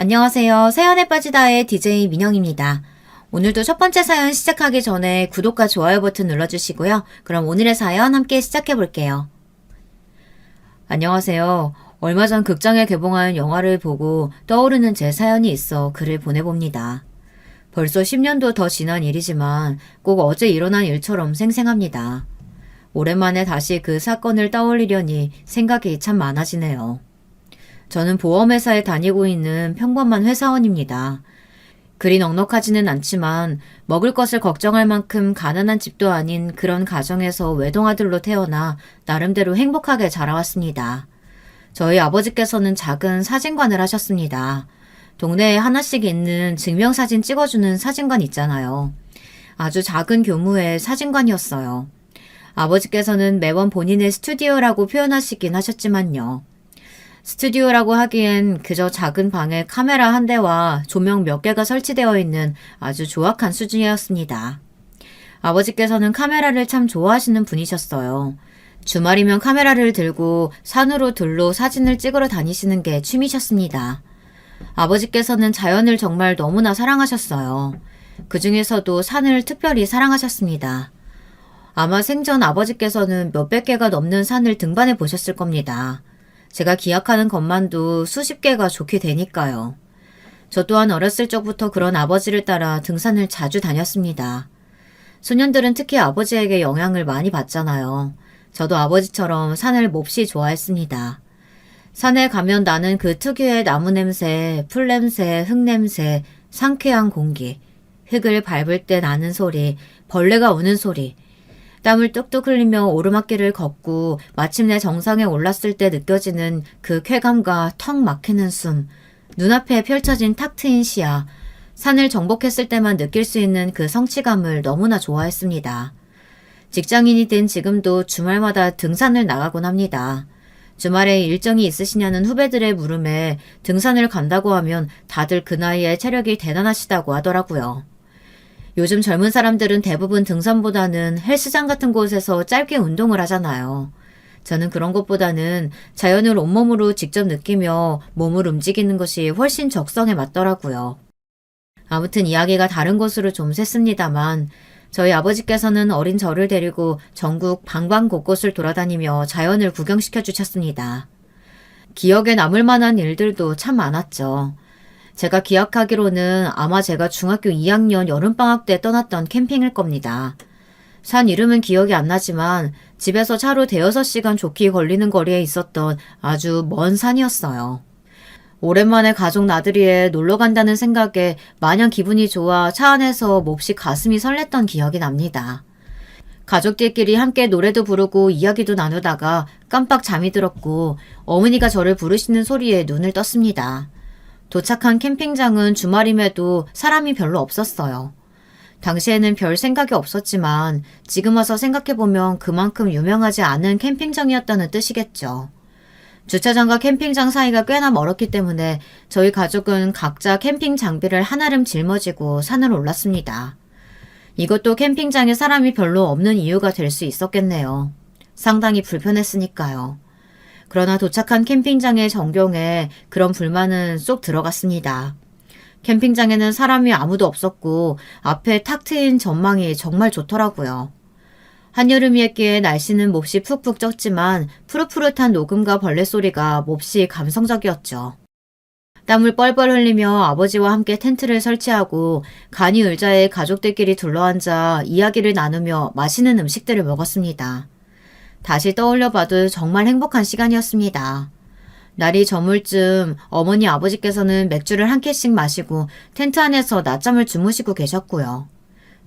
안녕하세요. 사연에 빠지다의 DJ 민영입니다. 오늘도 첫 번째 사연 시작하기 전에 구독과 좋아요 버튼 눌러주시고요. 그럼 오늘의 사연 함께 시작해 볼게요. 안녕하세요. 얼마 전 극장에 개봉한 영화를 보고 떠오르는 제 사연이 있어 글을 보내봅니다. 벌써 10년도 더 지난 일이지만 꼭 어제 일어난 일처럼 생생합니다. 오랜만에 다시 그 사건을 떠올리려니 생각이 참 많아지네요. 저는 보험회사에 다니고 있는 평범한 회사원입니다. 그리 넉넉하지는 않지만 먹을 것을 걱정할 만큼 가난한 집도 아닌 그런 가정에서 외동아들로 태어나 나름대로 행복하게 자라왔습니다. 저희 아버지께서는 작은 사진관을 하셨습니다. 동네에 하나씩 있는 증명사진 찍어주는 사진관 있잖아요. 아주 작은 규모의 사진관이었어요. 아버지께서는 매번 본인의 스튜디오라고 표현하시긴 하셨지만요. 스튜디오라고 하기엔 그저 작은 방에 카메라 한 대와 조명 몇 개가 설치되어 있는 아주 조악한 수준이었습니다. 아버지께서는 카메라를 참 좋아하시는 분이셨어요. 주말이면 카메라를 들고 산으로 들로 사진을 찍으러 다니시는 게 취미셨습니다. 아버지께서는 자연을 정말 너무나 사랑하셨어요. 그 중에서도 산을 특별히 사랑하셨습니다. 아마 생전 아버지께서는 몇백 개가 넘는 산을 등반해 보셨을 겁니다. 제가 기억하는 것만도 수십 개가 좋게 되니까요. 저 또한 어렸을 적부터 그런 아버지를 따라 등산을 자주 다녔습니다. 소년들은 특히 아버지에게 영향을 많이 받잖아요. 저도 아버지처럼 산을 몹시 좋아했습니다. 산에 가면 나는 그 특유의 나무 냄새, 풀 냄새, 흙 냄새, 상쾌한 공기, 흙을 밟을 때 나는 소리, 벌레가 우는 소리, 땀을 뚝뚝 흘리며 오르막길을 걷고 마침내 정상에 올랐을 때 느껴지는 그 쾌감과 턱 막히는 숨, 눈앞에 펼쳐진 탁 트인 시야, 산을 정복했을 때만 느낄 수 있는 그 성취감을 너무나 좋아했습니다. 직장인이 된 지금도 주말마다 등산을 나가곤 합니다. 주말에 일정이 있으시냐는 후배들의 물음에 등산을 간다고 하면 다들 그 나이에 체력이 대단하시다고 하더라고요. 요즘 젊은 사람들은 대부분 등산보다는 헬스장 같은 곳에서 짧게 운동을 하잖아요. 저는 그런 것보다는 자연을 온몸으로 직접 느끼며 몸을 움직이는 것이 훨씬 적성에 맞더라고요. 아무튼 이야기가 다른 곳으로 좀 샜습니다만 저희 아버지께서는 어린 저를 데리고 전국 방방곳곳을 돌아다니며 자연을 구경시켜 주셨습니다. 기억에 남을 만한 일들도 참 많았죠. 제가 기억하기로는 아마 제가 중학교 2학년 여름방학 때 떠났던 캠핑일 겁니다. 산 이름은 기억이 안 나지만 집에서 차로 대여섯 시간 좋게 걸리는 거리에 있었던 아주 먼 산이었어요. 오랜만에 가족 나들이에 놀러 간다는 생각에 마냥 기분이 좋아 차 안에서 몹시 가슴이 설렜던 기억이 납니다. 가족들끼리 함께 노래도 부르고 이야기도 나누다가 깜빡 잠이 들었고 어머니가 저를 부르시는 소리에 눈을 떴습니다. 도착한 캠핑장은 주말임에도 사람이 별로 없었어요. 당시에는 별 생각이 없었지만 지금 와서 생각해보면 그만큼 유명하지 않은 캠핑장이었다는 뜻이겠죠. 주차장과 캠핑장 사이가 꽤나 멀었기 때문에 저희 가족은 각자 캠핑 장비를 한아름 짊어지고 산을 올랐습니다. 이것도 캠핑장에 사람이 별로 없는 이유가 될 수 있었겠네요. 상당히 불편했으니까요. 그러나 도착한 캠핑장의 전경에 그런 불만은 쏙 들어갔습니다. 캠핑장에는 사람이 아무도 없었고 앞에 탁 트인 전망이 정말 좋더라고요. 한여름이었기에 날씨는 몹시 푹푹 쪘지만 푸릇푸릇한 녹음과 벌레 소리가 몹시 감성적이었죠. 땀을 뻘뻘 흘리며 아버지와 함께 텐트를 설치하고 간이 의자에 가족들끼리 둘러앉아 이야기를 나누며 맛있는 음식들을 먹었습니다. 다시 떠올려봐도 정말 행복한 시간이었습니다. 날이 저물 쯤 어머니 아버지께서는 맥주를 한 캔씩 마시고 텐트 안에서 낮잠을 주무시고 계셨고요.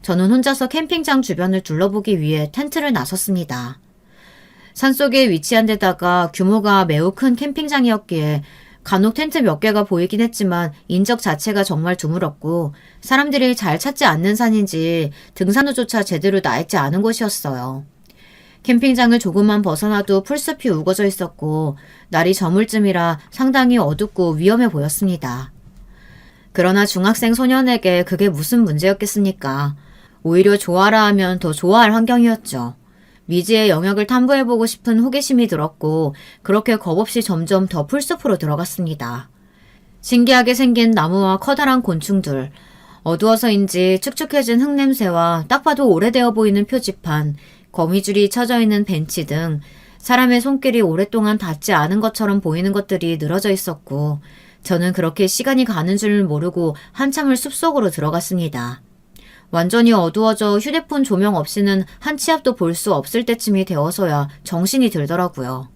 저는 혼자서 캠핑장 주변을 둘러보기 위해 텐트를 나섰습니다. 산속에 위치한 데다가 규모가 매우 큰 캠핑장이었기에 간혹 텐트 몇 개가 보이긴 했지만 인적 자체가 정말 드물었고 사람들이 잘 찾지 않는 산인지 등산로조차 제대로 나있지 않은 곳이었어요. 캠핑장을 조금만 벗어나도 풀숲이 우거져 있었고 날이 저물 쯤이라 상당히 어둡고 위험해 보였습니다. 그러나 중학생 소년에게 그게 무슨 문제였겠습니까? 오히려 좋아라 하면 더 좋아할 환경이었죠. 미지의 영역을 탐구해보고 싶은 호기심이 들었고 그렇게 겁없이 점점 더 풀숲으로 들어갔습니다. 신기하게 생긴 나무와 커다란 곤충들, 어두워서인지 축축해진 흙냄새와 딱 봐도 오래되어 보이는 표지판, 거미줄이 쳐져 있는 벤치 등 사람의 손길이 오랫동안 닿지 않은 것처럼 보이는 것들이 늘어져 있었고, 저는 그렇게 시간이 가는 줄 모르고 한참을 숲속으로 들어갔습니다. 완전히 어두워져 휴대폰 조명 없이는 한 치 앞도 볼 수 없을 때쯤이 되어서야 정신이 들더라고요.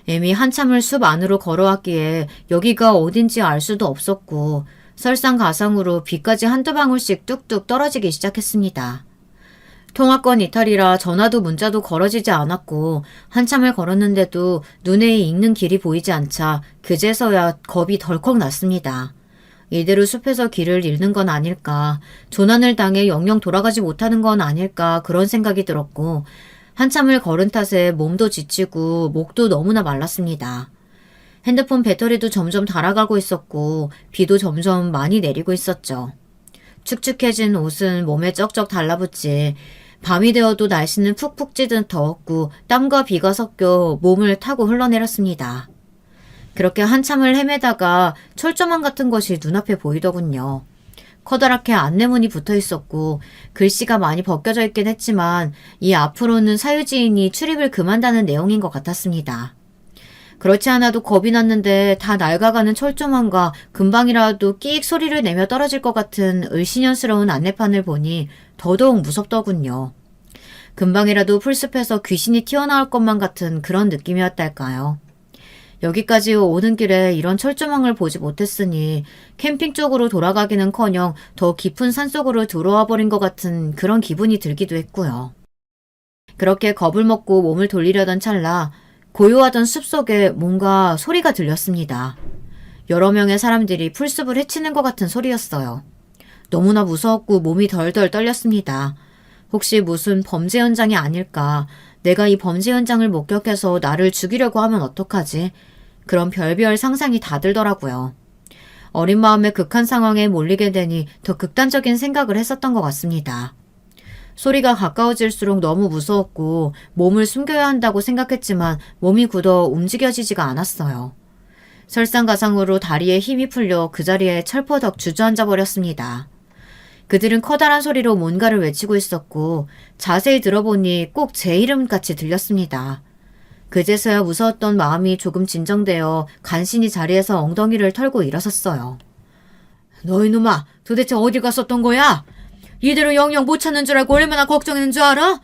이미 한참을 숲 안으로 걸어왔기에 여기가 어딘지 알 수도 없었고, 설상가상으로 비까지 한두 방울씩 뚝뚝 떨어지기 시작했습니다. 통화권 이탈이라 전화도 문자도 걸어지지 않았고, 한참을 걸었는데도 눈에 익는 길이 보이지 않자 그제서야 겁이 덜컥 났습니다. 이대로 숲에서 길을 잃는 건 아닐까, 조난을 당해 영영 돌아가지 못하는 건 아닐까 그런 생각이 들었고, 한참을 걸은 탓에 몸도 지치고 목도 너무나 말랐습니다. 핸드폰 배터리도 점점 닳아가고 있었고 비도 점점 많이 내리고 있었죠. 축축해진 옷은 몸에 쩍쩍 달라붙지 밤이 되어도 날씨는 푹푹 찌든 더웠고 땀과 비가 섞여 몸을 타고 흘러내렸습니다. 그렇게 한참을 헤매다가 철조망 같은 것이 눈앞에 보이더군요. 커다랗게 안내문이 붙어 있었고 글씨가 많이 벗겨져 있긴 했지만 이 앞으로는 사유지인이 출입을 금한다는 내용인 것 같았습니다. 그렇지 않아도 겁이 났는데 다 낡아가는 철조망과 금방이라도 끼익 소리를 내며 떨어질 것 같은 을씨년스러운 안내판을 보니 더더욱 무섭더군요. 금방이라도 풀숲에서 귀신이 튀어나올 것만 같은 그런 느낌이었달까요. 여기까지 오는 길에 이런 철조망을 보지 못했으니 캠핑 쪽으로 돌아가기는커녕 더 깊은 산속으로 들어와 버린 것 같은 그런 기분이 들기도 했고요. 그렇게 겁을 먹고 몸을 돌리려던 찰나 고요하던 숲속에 뭔가 소리가 들렸습니다. 여러 명의 사람들이 풀숲을 헤치는 것 같은 소리였어요. 너무나 무서웠고 몸이 덜덜 떨렸습니다. 혹시 무슨 범죄 현장이 아닐까? 내가 이 범죄 현장을 목격해서 나를 죽이려고 하면 어떡하지? 그런 별별 상상이 다 들더라고요. 어린 마음에 극한 상황에 몰리게 되니 더 극단적인 생각을 했었던 것 같습니다. 소리가 가까워질수록 너무 무서웠고 몸을 숨겨야 한다고 생각했지만 몸이 굳어 움직여지지가 않았어요. 설상가상으로 다리에 힘이 풀려 그 자리에 철퍼덕 주저앉아 버렸습니다. 그들은 커다란 소리로 뭔가를 외치고 있었고 자세히 들어보니 꼭 제 이름같이 들렸습니다. 그제서야 무서웠던 마음이 조금 진정되어 간신히 자리에서 엉덩이를 털고 일어섰어요. 너 이놈아, 도대체 어디 갔었던 거야? 이대로 영영 못 찾는 줄 알고 얼마나 걱정했는 줄 알아?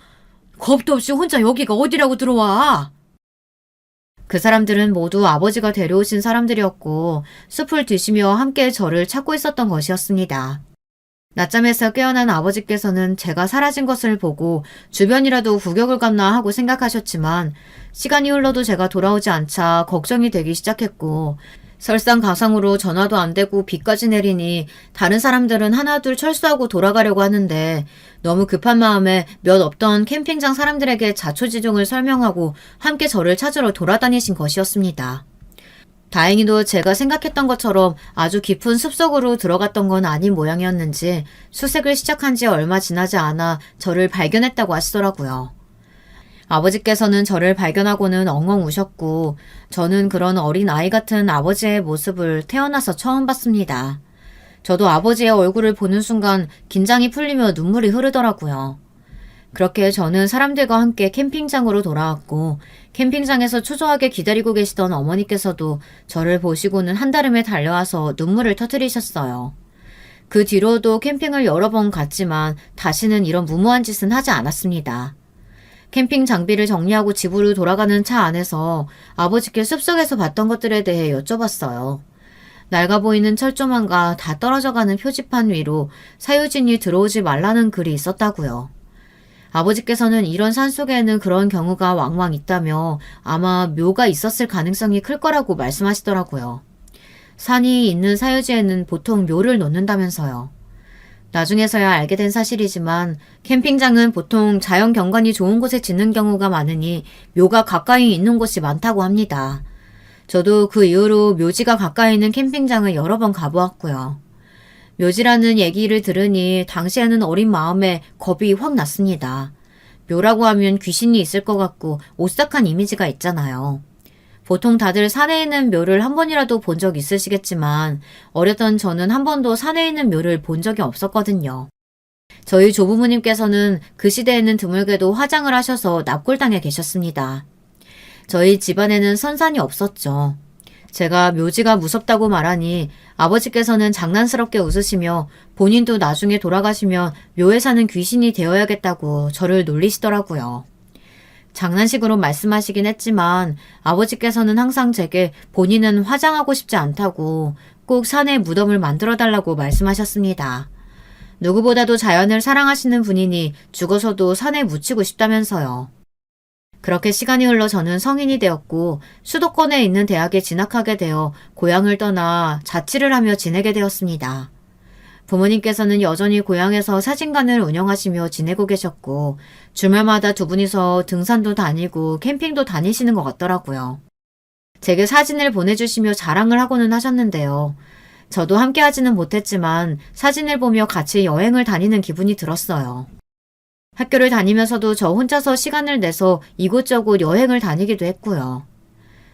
겁도 없이 혼자 여기가 어디라고 들어와? 그 사람들은 모두 아버지가 데려오신 사람들이었고 숲을 뒤시며 함께 저를 찾고 있었던 것이었습니다. 낮잠에서 깨어난 아버지께서는 제가 사라진 것을 보고 주변이라도 구경을 갔나 하고 생각하셨지만 시간이 흘러도 제가 돌아오지 않자 걱정이 되기 시작했고 설상가상으로 전화도 안 되고 비까지 내리니 다른 사람들은 하나둘 철수하고 돌아가려고 하는데 너무 급한 마음에 몇 없던 캠핑장 사람들에게 자초지종을 설명하고 함께 저를 찾으러 돌아다니신 것이었습니다. 다행히도 제가 생각했던 것처럼 아주 깊은 숲속으로 들어갔던 건 아닌 모양이었는지 수색을 시작한 지 얼마 지나지 않아 저를 발견했다고 하시더라고요. 아버지께서는 저를 발견하고는 엉엉 우셨고 저는 그런 어린 아이 같은 아버지의 모습을 태어나서 처음 봤습니다. 저도 아버지의 얼굴을 보는 순간 긴장이 풀리며 눈물이 흐르더라고요. 그렇게 저는 사람들과 함께 캠핑장으로 돌아왔고 캠핑장에서 초조하게 기다리고 계시던 어머니께서도 저를 보시고는 한달음에 달려와서 눈물을 터뜨리셨어요. 그 뒤로도 캠핑을 여러 번 갔지만 다시는 이런 무모한 짓은 하지 않았습니다. 캠핑 장비를 정리하고 집으로 돌아가는 차 안에서 아버지께 숲속에서 봤던 것들에 대해 여쭤봤어요. 낡아 보이는 철조망과 다 떨어져가는 표지판 위로 사유진이 들어오지 말라는 글이 있었다고요. 아버지께서는 이런 산속에는 그런 경우가 왕왕 있다며 아마 묘가 있었을 가능성이 클 거라고 말씀하시더라고요. 산이 있는 사유지에는 보통 묘를 놓는다면서요. 나중에서야 알게 된 사실이지만 캠핑장은 보통 자연 경관이 좋은 곳에 짓는 경우가 많으니 묘가 가까이 있는 곳이 많다고 합니다. 저도 그 이후로 묘지가 가까이 있는 캠핑장을 여러 번 가보았고요. 묘지라는 얘기를 들으니 당시에는 어린 마음에 겁이 확 났습니다. 묘라고 하면 귀신이 있을 것 같고 오싹한 이미지가 있잖아요. 보통 다들 산에 있는 묘를 한 번이라도 본 적 있으시겠지만 어렸던 저는 한 번도 산에 있는 묘를 본 적이 없었거든요. 저희 조부모님께서는 그 시대에는 드물게도 화장을 하셔서 납골당해 계셨습니다. 저희 집안에는 선산이 없었죠. 제가 묘지가 무섭다고 말하니 아버지께서는 장난스럽게 웃으시며 본인도 나중에 돌아가시면 묘에 사는 귀신이 되어야겠다고 저를 놀리시더라고요. 장난식으로 말씀하시긴 했지만 아버지께서는 항상 제게 본인은 화장하고 싶지 않다고 꼭 산에 무덤을 만들어달라고 말씀하셨습니다. 누구보다도 자연을 사랑하시는 분이니 죽어서도 산에 묻히고 싶다면서요. 그렇게 시간이 흘러 저는 성인이 되었고 수도권에 있는 대학에 진학하게 되어 고향을 떠나 자취를 하며 지내게 되었습니다. 부모님께서는 여전히 고향에서 사진관을 운영하시며 지내고 계셨고 주말마다 두 분이서 등산도 다니고 캠핑도 다니시는 것 같더라고요. 제게 사진을 보내주시며 자랑을 하고는 하셨는데요. 저도 함께 하지는 못했지만 사진을 보며 같이 여행을 다니는 기분이 들었어요. 학교를 다니면서도 저 혼자서 시간을 내서 이곳저곳 여행을 다니기도 했고요.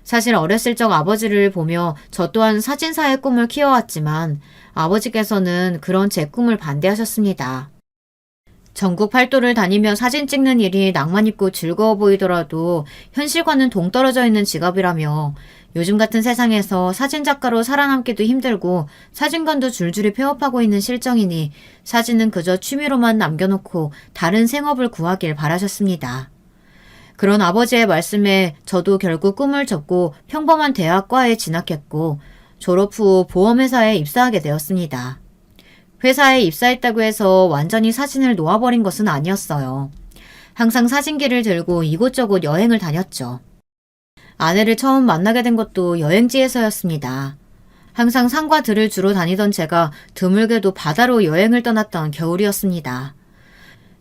사실 어렸을 적 아버지를 보며 저 또한 사진사의 꿈을 키워왔지만 아버지께서는 그런 제 꿈을 반대하셨습니다. 전국 팔도를 다니며 사진 찍는 일이 낭만 있고 즐거워 보이더라도 현실과는 동떨어져 있는 직업이라며 요즘 같은 세상에서 사진작가로 살아남기도 힘들고 사진관도 줄줄이 폐업하고 있는 실정이니 사진은 그저 취미로만 남겨놓고 다른 생업을 구하길 바라셨습니다. 그런 아버지의 말씀에 저도 결국 꿈을 접고 평범한 대학과에 진학했고 졸업 후 보험회사에 입사하게 되었습니다. 회사에 입사했다고 해서 완전히 사진을 놓아버린 것은 아니었어요. 항상 사진기를 들고 이곳저곳 여행을 다녔죠. 아내를 처음 만나게 된 것도 여행지에서였습니다. 항상 산과 들을 주로 다니던 제가 드물게도 바다로 여행을 떠났던 겨울이었습니다.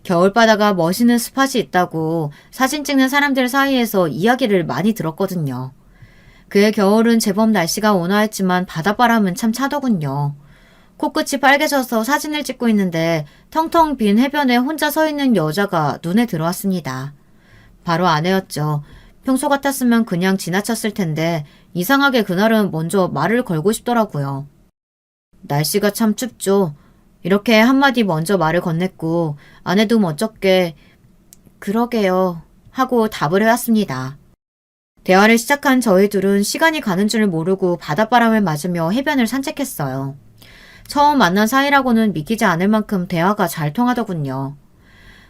겨울바다가 멋있는 스팟이 있다고 사진 찍는 사람들 사이에서 이야기를 많이 들었거든요. 그해 겨울은 제법 날씨가 온화했지만 바닷바람은 참 차더군요. 코끝이 빨개져서 사진을 찍고 있는데 텅텅 빈 해변에 혼자 서 있는 여자가 눈에 들어왔습니다. 바로 아내였죠. 평소 같았으면 그냥 지나쳤을 텐데 이상하게 그날은 먼저 말을 걸고 싶더라고요. 날씨가 참 춥죠. 이렇게 한마디 먼저 말을 건넸고 아내도 멋쩍게 그러게요 하고 답을 해왔습니다. 대화를 시작한 저희 둘은 시간이 가는 줄 모르고 바닷바람을 맞으며 해변을 산책했어요. 처음 만난 사이라고는 믿기지 않을 만큼 대화가 잘 통하더군요.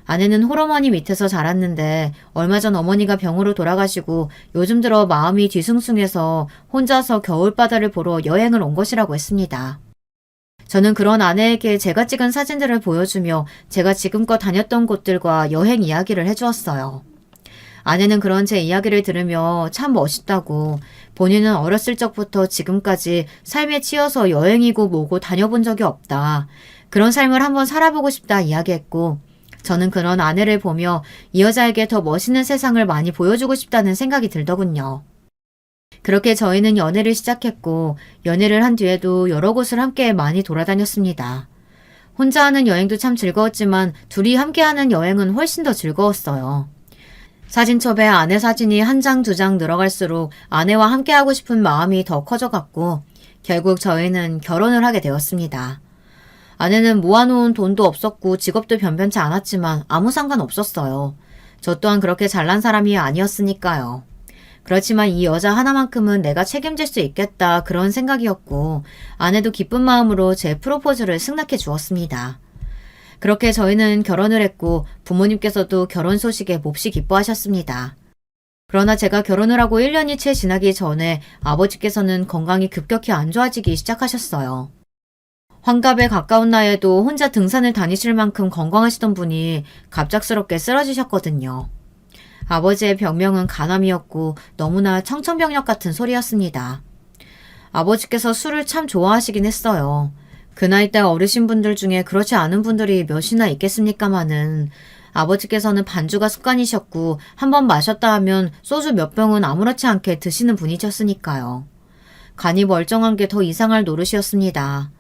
아내는 홀어머니 밑에서 자랐는데 얼마 전 어머니가 병으로 돌아가시고 요즘 들어 마음이 뒤숭숭해서 혼자서 겨울바다를 보러 여행을 온 것이라고 했습니다. 저는 그런 아내에게 제가 찍은 사진들을 보여주며 제가 지금껏 다녔던 곳들과 여행 이야기를 해주었어요. 아내는 그런 제 이야기를 들으며 참 멋있다고 본인은 어렸을 적부터 지금까지 삶에 치여서 여행이고 뭐고 다녀본 적이 없다. 그런 삶을 한번 살아보고 싶다 이야기했고 저는 그런 아내를 보며 이 여자에게 더 멋있는 세상을 많이 보여주고 싶다는 생각이 들더군요. 그렇게 저희는 연애를 시작했고 연애를 한 뒤에도 여러 곳을 함께 많이 돌아다녔습니다. 혼자 하는 여행도 참 즐거웠지만 둘이 함께하는 여행은 훨씬 더 즐거웠어요. 사진첩에 아내 사진이 한 장, 두 장 늘어갈수록 아내와 함께하고 싶은 마음이 더 커져갔고 결국 저희는 결혼을 하게 되었습니다. 아내는 모아놓은 돈도 없었고 직업도 변변치 않았지만 아무 상관없었어요. 저 또한 그렇게 잘난 사람이 아니었으니까요. 그렇지만 이 여자 하나만큼은 내가 책임질 수 있겠다 그런 생각이었고 아내도 기쁜 마음으로 제 프로포즈를 승낙해 주었습니다. 그렇게 저희는 결혼을 했고 부모님께서도 결혼 소식에 몹시 기뻐하셨습니다. 그러나 제가 결혼을 하고 1년이 채 지나기 전에 아버지께서는 건강이 급격히 안 좋아지기 시작하셨어요. 환갑에 가까운 나이에도 혼자 등산을 다니실 만큼 건강하시던 분이 갑작스럽게 쓰러지셨거든요. 아버지의 병명은 간암이었고 너무나 청천벽력 같은 소리였습니다. 아버지께서 술을 참 좋아하시긴 했어요. 그 나이대 어르신분들 중에 그렇지 않은 분들이 몇이나 있겠습니까마는 아버지께서는 반주가 습관이셨고 한번 마셨다 하면 소주 몇 병은 아무렇지 않게 드시는 분이셨으니까요. 간이 멀쩡한 게 더 이상할 노릇이었습니다.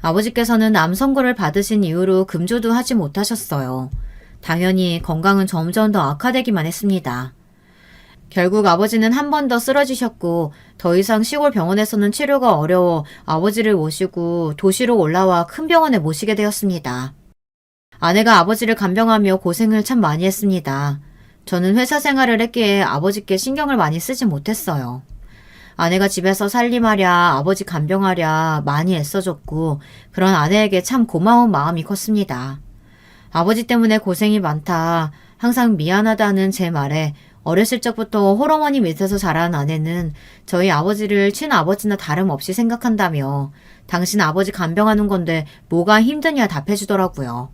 아버지께서는 암 선고를 받으신 이후로 금조도 하지 못하셨어요. 당연히 건강은 점점 더 악화되기만 했습니다. 결국 아버지는 한 번 더 쓰러지셨고 더 이상 시골 병원에서는 치료가 어려워 아버지를 모시고 도시로 올라와 큰 병원에 모시게 되었습니다. 아내가 아버지를 간병하며 고생을 참 많이 했습니다. 저는 회사 생활을 했기에 아버지께 신경을 많이 쓰지 못했어요. 아내가 집에서 살림하랴 아버지 간병하랴 많이 애써줬고 그런 아내에게 참 고마운 마음이 컸습니다. 아버지 때문에 고생이 많다, 항상 미안하다는 제 말에 어렸을 적부터 홀어머니 밑에서 자란 아내는 저희 아버지를 친아버지나 다름없이 생각한다며 당신 아버지 간병하는 건데 뭐가 힘드냐 답해주더라고요.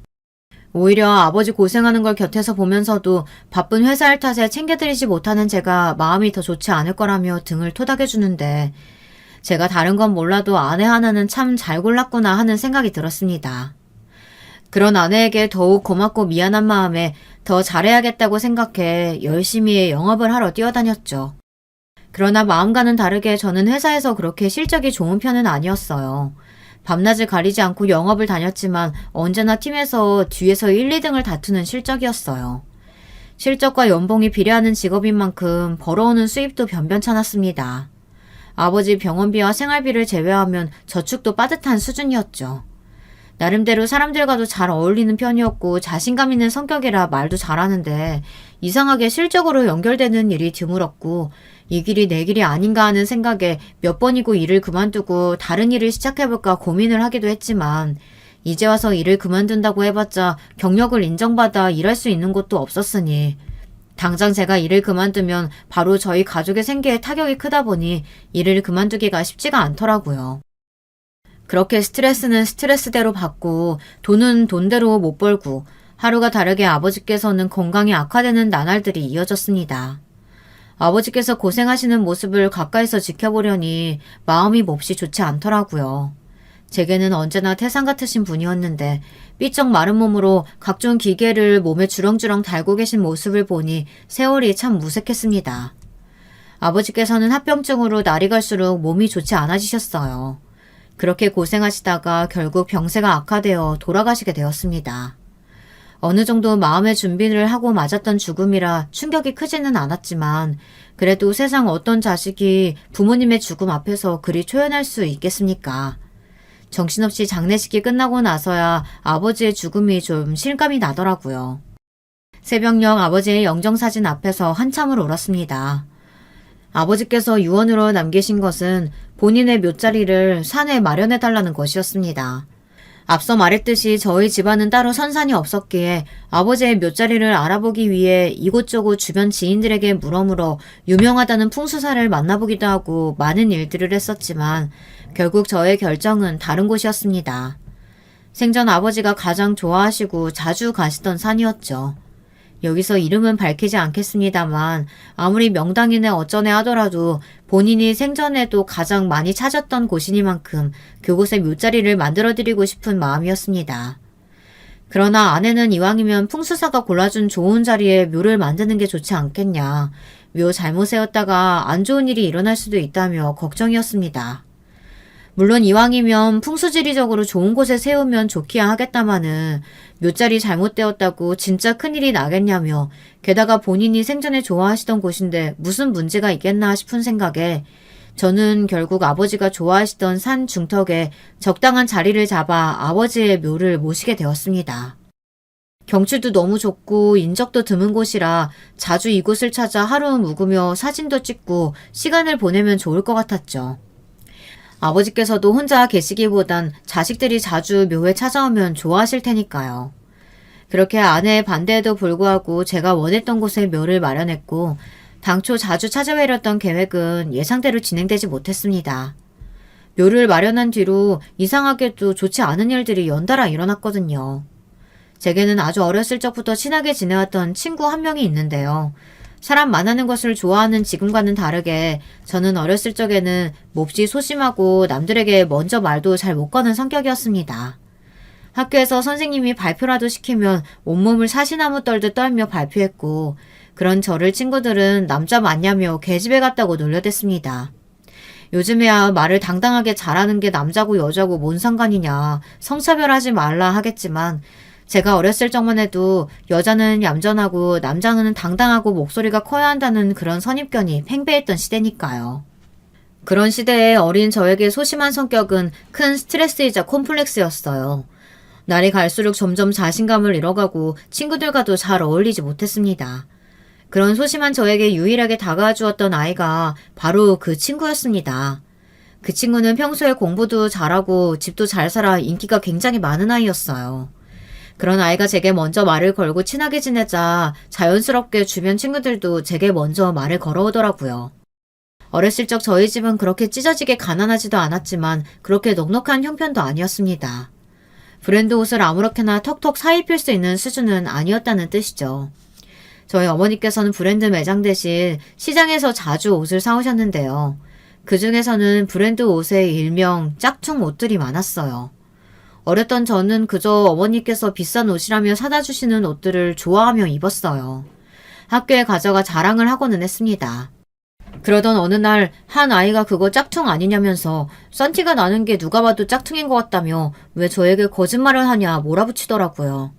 오히려 아버지 고생하는 걸 곁에서 보면서도 바쁜 회사 일 탓에 챙겨드리지 못하는 제가 마음이 더 좋지 않을 거라며 등을 토닥여주는데 제가 다른 건 몰라도 아내 하나는 참 잘 골랐구나 하는 생각이 들었습니다. 그런 아내에게 더욱 고맙고 미안한 마음에 더 잘해야겠다고 생각해 열심히 영업을 하러 뛰어다녔죠. 그러나 마음과는 다르게 저는 회사에서 그렇게 실적이 좋은 편은 아니었어요. 밤낮을 가리지 않고 영업을 다녔지만 언제나 팀에서 뒤에서 1, 2등을 다투는 실적이었어요. 실적과 연봉이 비례하는 직업인 만큼 벌어오는 수입도 변변찮았습니다. 아버지 병원비와 생활비를 제외하면 저축도 빠듯한 수준이었죠. 나름대로 사람들과도 잘 어울리는 편이었고 자신감 있는 성격이라 말도 잘하는데 이상하게 실적으로 연결되는 일이 드물었고 이 길이 내 길이 아닌가 하는 생각에 몇 번이고 일을 그만두고 다른 일을 시작해볼까 고민을 하기도 했지만 이제 와서 일을 그만둔다고 해봤자 경력을 인정받아 일할 수 있는 곳도 없었으니 당장 제가 일을 그만두면 바로 저희 가족의 생계에 타격이 크다 보니 일을 그만두기가 쉽지가 않더라고요. 그렇게 스트레스는 스트레스대로 받고 돈은 돈대로 못 벌고 하루가 다르게 아버지께서는 건강이 악화되는 나날들이 이어졌습니다. 아버지께서 고생하시는 모습을 가까이서 지켜보려니 마음이 몹시 좋지 않더라고요. 제게는 언제나 태산 같으신 분이었는데 삐쩍 마른 몸으로 각종 기계를 몸에 주렁주렁 달고 계신 모습을 보니 세월이 참 무색했습니다. 아버지께서는 합병증으로 날이 갈수록 몸이 좋지 않아지셨어요. 그렇게 고생하시다가 결국 병세가 악화되어 돌아가시게 되었습니다. 어느 정도 마음의 준비를 하고 맞았던 죽음이라 충격이 크지는 않았지만 그래도 세상 어떤 자식이 부모님의 죽음 앞에서 그리 초연할 수 있겠습니까? 정신없이 장례식이 끝나고 나서야 아버지의 죽음이 좀 실감이 나더라고요. 새벽녘 아버지의 영정사진 앞에서 한참을 울었습니다. 아버지께서 유언으로 남기신 것은 본인의 묘자리를 산에 마련해달라는 것이었습니다. 앞서 말했듯이 저희 집안은 따로 선산이 없었기에 아버지의 묘자리를 알아보기 위해 이곳저곳 주변 지인들에게 물어물어 유명하다는 풍수사를 만나보기도 하고 많은 일들을 했었지만 결국 저의 결정은 다른 곳이었습니다. 생전 아버지가 가장 좋아하시고 자주 가시던 산이었죠. 여기서 이름은 밝히지 않겠습니다만 아무리 명당이네 어쩌네 하더라도 본인이 생전에도 가장 많이 찾았던 곳이니만큼 그곳에 묘자리를 만들어드리고 싶은 마음이었습니다. 그러나 아내는 이왕이면 풍수사가 골라준 좋은 자리에 묘를 만드는 게 좋지 않겠냐. 묘 잘못 세웠다가 안 좋은 일이 일어날 수도 있다며 걱정이었습니다. 물론 이왕이면 풍수지리적으로 좋은 곳에 세우면 좋기야 하겠다마는 묘자리 잘못되었다고 진짜 큰일이 나겠냐며 게다가 본인이 생전에 좋아하시던 곳인데 무슨 문제가 있겠나 싶은 생각에 저는 결국 아버지가 좋아하시던 산 중턱에 적당한 자리를 잡아 아버지의 묘를 모시게 되었습니다. 경치도 너무 좋고 인적도 드문 곳이라 자주 이곳을 찾아 하루 묵으며 사진도 찍고 시간을 보내면 좋을 것 같았죠. 아버지께서도 혼자 계시기보단 자식들이 자주 묘에 찾아오면 좋아하실 테니까요. 그렇게 아내의 반대에도 불구하고 제가 원했던 곳에 묘를 마련했고 당초 자주 찾아뵈렸던 계획은 예상대로 진행되지 못했습니다. 묘를 마련한 뒤로 이상하게도 좋지 않은 일들이 연달아 일어났거든요. 제게는 아주 어렸을 적부터 친하게 지내왔던 친구 한 명이 있는데요. 사람 만나는 것을 좋아하는 지금과는 다르게 저는 어렸을 적에는 몹시 소심하고 남들에게 먼저 말도 잘 못 거는 성격이었습니다. 학교에서 선생님이 발표라도 시키면 온몸을 사시나무 떨듯 떨며 발표했고 그런 저를 친구들은 남자 맞냐며 계집애 같다고 놀려댔습니다. 요즘에야 말을 당당하게 잘하는 게 남자고 여자고 뭔 상관이냐 성차별하지 말라 하겠지만 제가 어렸을 적만 해도 여자는 얌전하고 남자는 당당하고 목소리가 커야 한다는 그런 선입견이 팽배했던 시대니까요. 그런 시대에 어린 저에게 소심한 성격은 큰 스트레스이자 콤플렉스였어요. 날이 갈수록 점점 자신감을 잃어가고 친구들과도 잘 어울리지 못했습니다. 그런 소심한 저에게 유일하게 다가와 주었던 아이가 바로 그 친구였습니다. 그 친구는 평소에 공부도 잘하고 집도 잘 살아 인기가 굉장히 많은 아이였어요. 그런 아이가 제게 먼저 말을 걸고 친하게 지내자 자연스럽게 주변 친구들도 제게 먼저 말을 걸어오더라고요. 어렸을 적 저희 집은 그렇게 찢어지게 가난하지도 않았지만 그렇게 넉넉한 형편도 아니었습니다. 브랜드 옷을 아무렇게나 턱턱 사입힐 수 있는 수준은 아니었다는 뜻이죠. 저희 어머니께서는 브랜드 매장 대신 시장에서 자주 옷을 사오셨는데요. 그 중에서는 브랜드 옷의 일명 짝퉁 옷들이 많았어요. 어렸던 저는 그저 어머니께서 비싼 옷이라며 사다 주시는 옷들을 좋아하며 입었어요. 학교에 가져가 자랑을 하고는 했습니다. 그러던 어느 날 한 아이가 그거 짝퉁 아니냐면서 싼 티가 나는 게 누가 봐도 짝퉁인 것 같다며 왜 저에게 거짓말을 하냐 몰아붙이더라고요.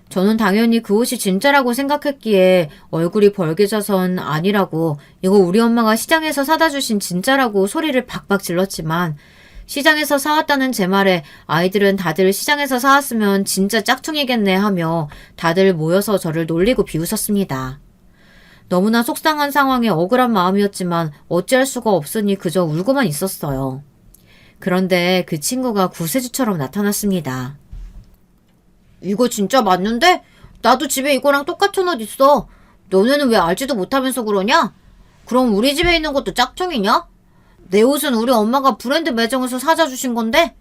저는 당연히 그 옷이 진짜라고 생각했기에 얼굴이 벌개져선 아니라고 이거 우리 엄마가 시장에서 사다 주신 진짜라고 소리를 박박 질렀지만 시장에서 사왔다는 제 말에 아이들은 다들 시장에서 사왔으면 진짜 짝퉁이겠네 하며 다들 모여서 저를 놀리고 비웃었습니다. 너무나 속상한 상황에 억울한 마음이었지만 어찌할 수가 없으니 그저 울고만 있었어요. 그런데 그 친구가 구세주처럼 나타났습니다. 이거 진짜 맞는데? 나도 집에 이거랑 똑같은 옷 있어. 너네는 왜 알지도 못하면서 그러냐? 그럼 우리 집에 있는 것도 짝퉁이냐? 내 옷은 우리 엄마가 브랜드 매장에서 사다 주신 건데?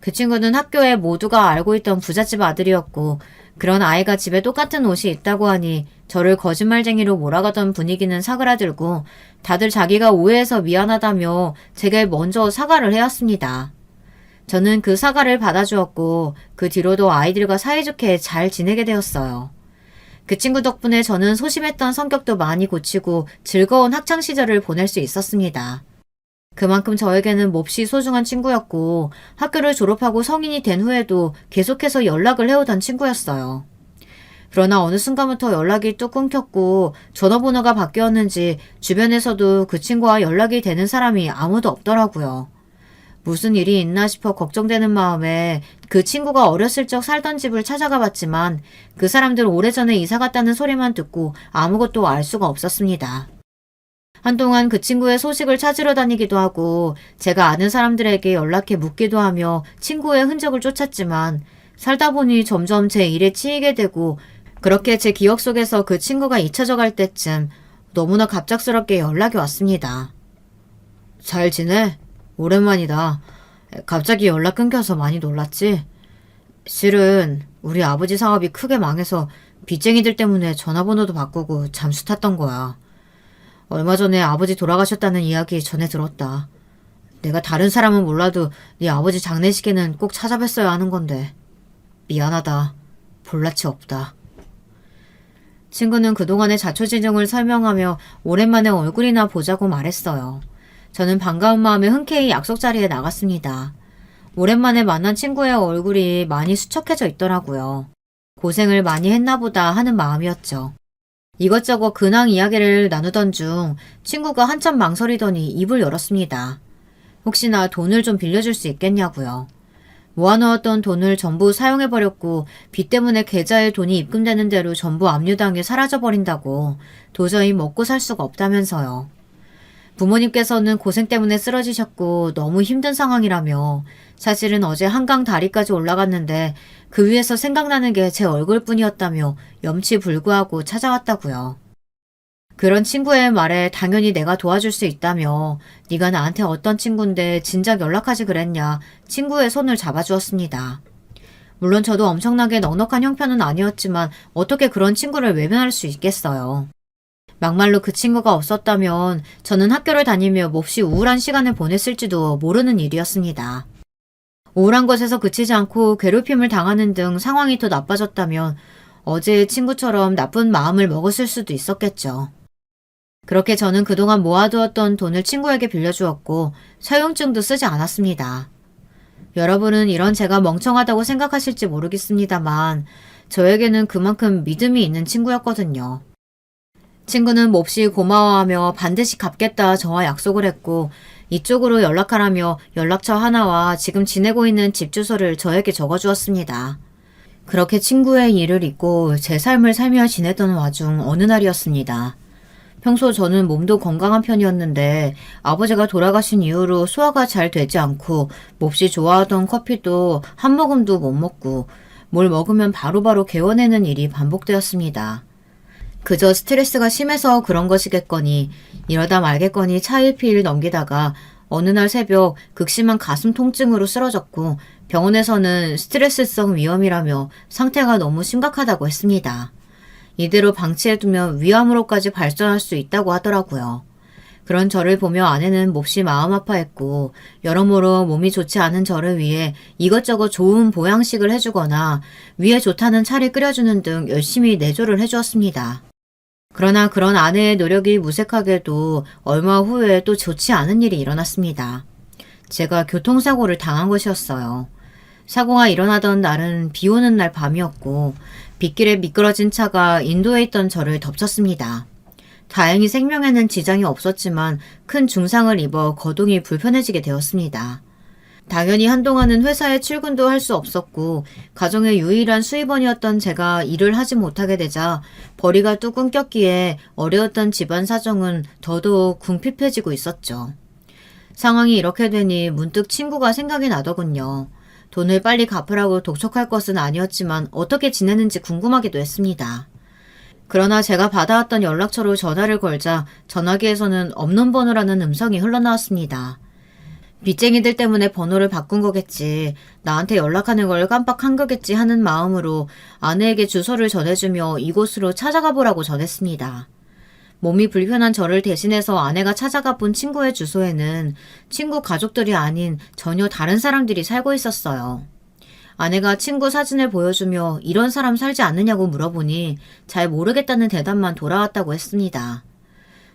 그 친구는 학교에 모두가 알고 있던 부잣집 아들이었고 그런 아이가 집에 똑같은 옷이 있다고 하니 저를 거짓말쟁이로 몰아가던 분위기는 사그라들고 다들 자기가 오해해서 미안하다며 제게 먼저 사과를 해왔습니다. 저는 그 사과를 받아주었고 그 뒤로도 아이들과 사이좋게 잘 지내게 되었어요. 그 친구 덕분에 저는 소심했던 성격도 많이 고치고 즐거운 학창시절을 보낼 수 있었습니다. 그만큼 저에게는 몹시 소중한 친구였고 학교를 졸업하고 성인이 된 후에도 계속해서 연락을 해오던 친구였어요. 그러나 어느 순간부터 연락이 뚝 끊겼고 전화번호가 바뀌었는지 주변에서도 그 친구와 연락이 되는 사람이 아무도 없더라고요. 무슨 일이 있나 싶어 걱정되는 마음에 그 친구가 어렸을 적 살던 집을 찾아가 봤지만 그 사람들 오래전에 이사 갔다는 소리만 듣고 아무것도 알 수가 없었습니다. 한동안 그 친구의 소식을 찾으러 다니기도 하고 제가 아는 사람들에게 연락해 묻기도 하며 친구의 흔적을 쫓았지만 살다 보니 점점 제 일에 치이게 되고 그렇게 제 기억 속에서 그 친구가 잊혀져 갈 때쯤 너무나 갑작스럽게 연락이 왔습니다. 잘 지내? 오랜만이다. 갑자기 연락 끊겨서 많이 놀랐지? 실은 우리 아버지 사업이 크게 망해서 빚쟁이들 때문에 전화번호도 바꾸고 잠수 탔던 거야. 얼마 전에 아버지 돌아가셨다는 이야기 전해 들었다. 내가 다른 사람은 몰라도 네 아버지 장례식에는 꼭 찾아뵀어야 하는 건데. 미안하다. 볼낯이 없다. 친구는 그동안의 자초지종을 설명하며 오랜만에 얼굴이나 보자고 말했어요. 저는 반가운 마음에 흔쾌히 약속 자리에 나갔습니다. 오랜만에 만난 친구의 얼굴이 많이 수척해져 있더라고요. 고생을 많이 했나 보다 하는 마음이었죠. 이것저것 근황 이야기를 나누던 중 친구가 한참 망설이더니 입을 열었습니다. 혹시나 돈을 좀 빌려줄 수 있겠냐고요. 모아놓았던 돈을 전부 사용해버렸고 빚 때문에 계좌에 돈이 입금되는 대로 전부 압류당해 사라져버린다고 도저히 먹고 살 수가 없다면서요. 부모님께서는 고생 때문에 쓰러지셨고 너무 힘든 상황이라며 사실은 어제 한강 다리까지 올라갔는데 그 위에서 생각나는 게 제 얼굴뿐이었다며 염치불구하고 찾아왔다고요. 그런 친구의 말에 당연히 내가 도와줄 수 있다며 네가 나한테 어떤 친구인데 진작 연락하지 그랬냐 친구의 손을 잡아주었습니다. 물론 저도 엄청나게 넉넉한 형편은 아니었지만 어떻게 그런 친구를 외면할 수 있겠어요. 막말로 그 친구가 없었다면 저는 학교를 다니며 몹시 우울한 시간을 보냈을지도 모르는 일이었습니다. 우울한 것에서 그치지 않고 괴롭힘을 당하는 등 상황이 더 나빠졌다면 어제의 친구처럼 나쁜 마음을 먹었을 수도 있었겠죠. 그렇게 저는 그동안 모아두었던 돈을 친구에게 빌려주었고 사용증도 쓰지 않았습니다. 여러분은 이런 제가 멍청하다고 생각하실지 모르겠습니다만 저에게는 그만큼 믿음이 있는 친구였거든요. 친구는 몹시 고마워하며 반드시 갚겠다 저와 약속을 했고 이쪽으로 연락하라며 연락처 하나와 지금 지내고 있는 집 주소를 저에게 적어주었습니다. 그렇게 친구의 일을 잊고 제 삶을 살며 지냈던 와중 어느 날이었습니다. 평소 저는 몸도 건강한 편이었는데 아버지가 돌아가신 이후로 소화가 잘 되지 않고 몹시 좋아하던 커피도 한 모금도 못 먹고 뭘 먹으면 바로바로 개워내는 일이 반복되었습니다. 그저 스트레스가 심해서 그런 것이겠거니 이러다 말겠거니 차일피일 넘기다가 어느 날 새벽 극심한 가슴 통증으로 쓰러졌고 병원에서는 스트레스성 위염이라며 상태가 너무 심각하다고 했습니다. 이대로 방치해두면 위암으로까지 발전할 수 있다고 하더라고요. 그런 저를 보며 아내는 몹시 마음 아파했고 여러모로 몸이 좋지 않은 저를 위해 이것저것 좋은 보양식을 해주거나 위에 좋다는 차를 끓여주는 등 열심히 내조를 해주었습니다. 그러나 그런 아내의 노력이 무색하게도 얼마 후에 또 좋지 않은 일이 일어났습니다. 제가 교통사고를 당한 것이었어요. 사고가 일어나던 날은 비 오는 날 밤이었고 빗길에 미끄러진 차가 인도에 있던 저를 덮쳤습니다. 다행히 생명에는 지장이 없었지만 큰 중상을 입어 거동이 불편해지게 되었습니다. 당연히 한동안은 회사에 출근도 할 수 없었고 가정의 유일한 수입원이었던 제가 일을 하지 못하게 되자 벌이가 뚝 끊겼기에 어려웠던 집안 사정은 더더욱 궁핍해지고 있었죠. 상황이 이렇게 되니 문득 친구가 생각이 나더군요. 돈을 빨리 갚으라고 독촉할 것은 아니었지만 어떻게 지내는지 궁금하기도 했습니다. 그러나 제가 받아왔던 연락처로 전화를 걸자 전화기에서는 없는 번호라는 음성이 흘러나왔습니다. 빚쟁이들 때문에 번호를 바꾼 거겠지, 나한테 연락하는 걸 깜빡한 거겠지 하는 마음으로 아내에게 주소를 전해주며 이곳으로 찾아가 보라고 전했습니다. 몸이 불편한 저를 대신해서 아내가 찾아가 본 친구의 주소에는 친구 가족들이 아닌 전혀 다른 사람들이 살고 있었어요. 아내가 친구 사진을 보여주며 이런 사람 살지 않느냐고 물어보니 잘 모르겠다는 대답만 돌아왔다고 했습니다.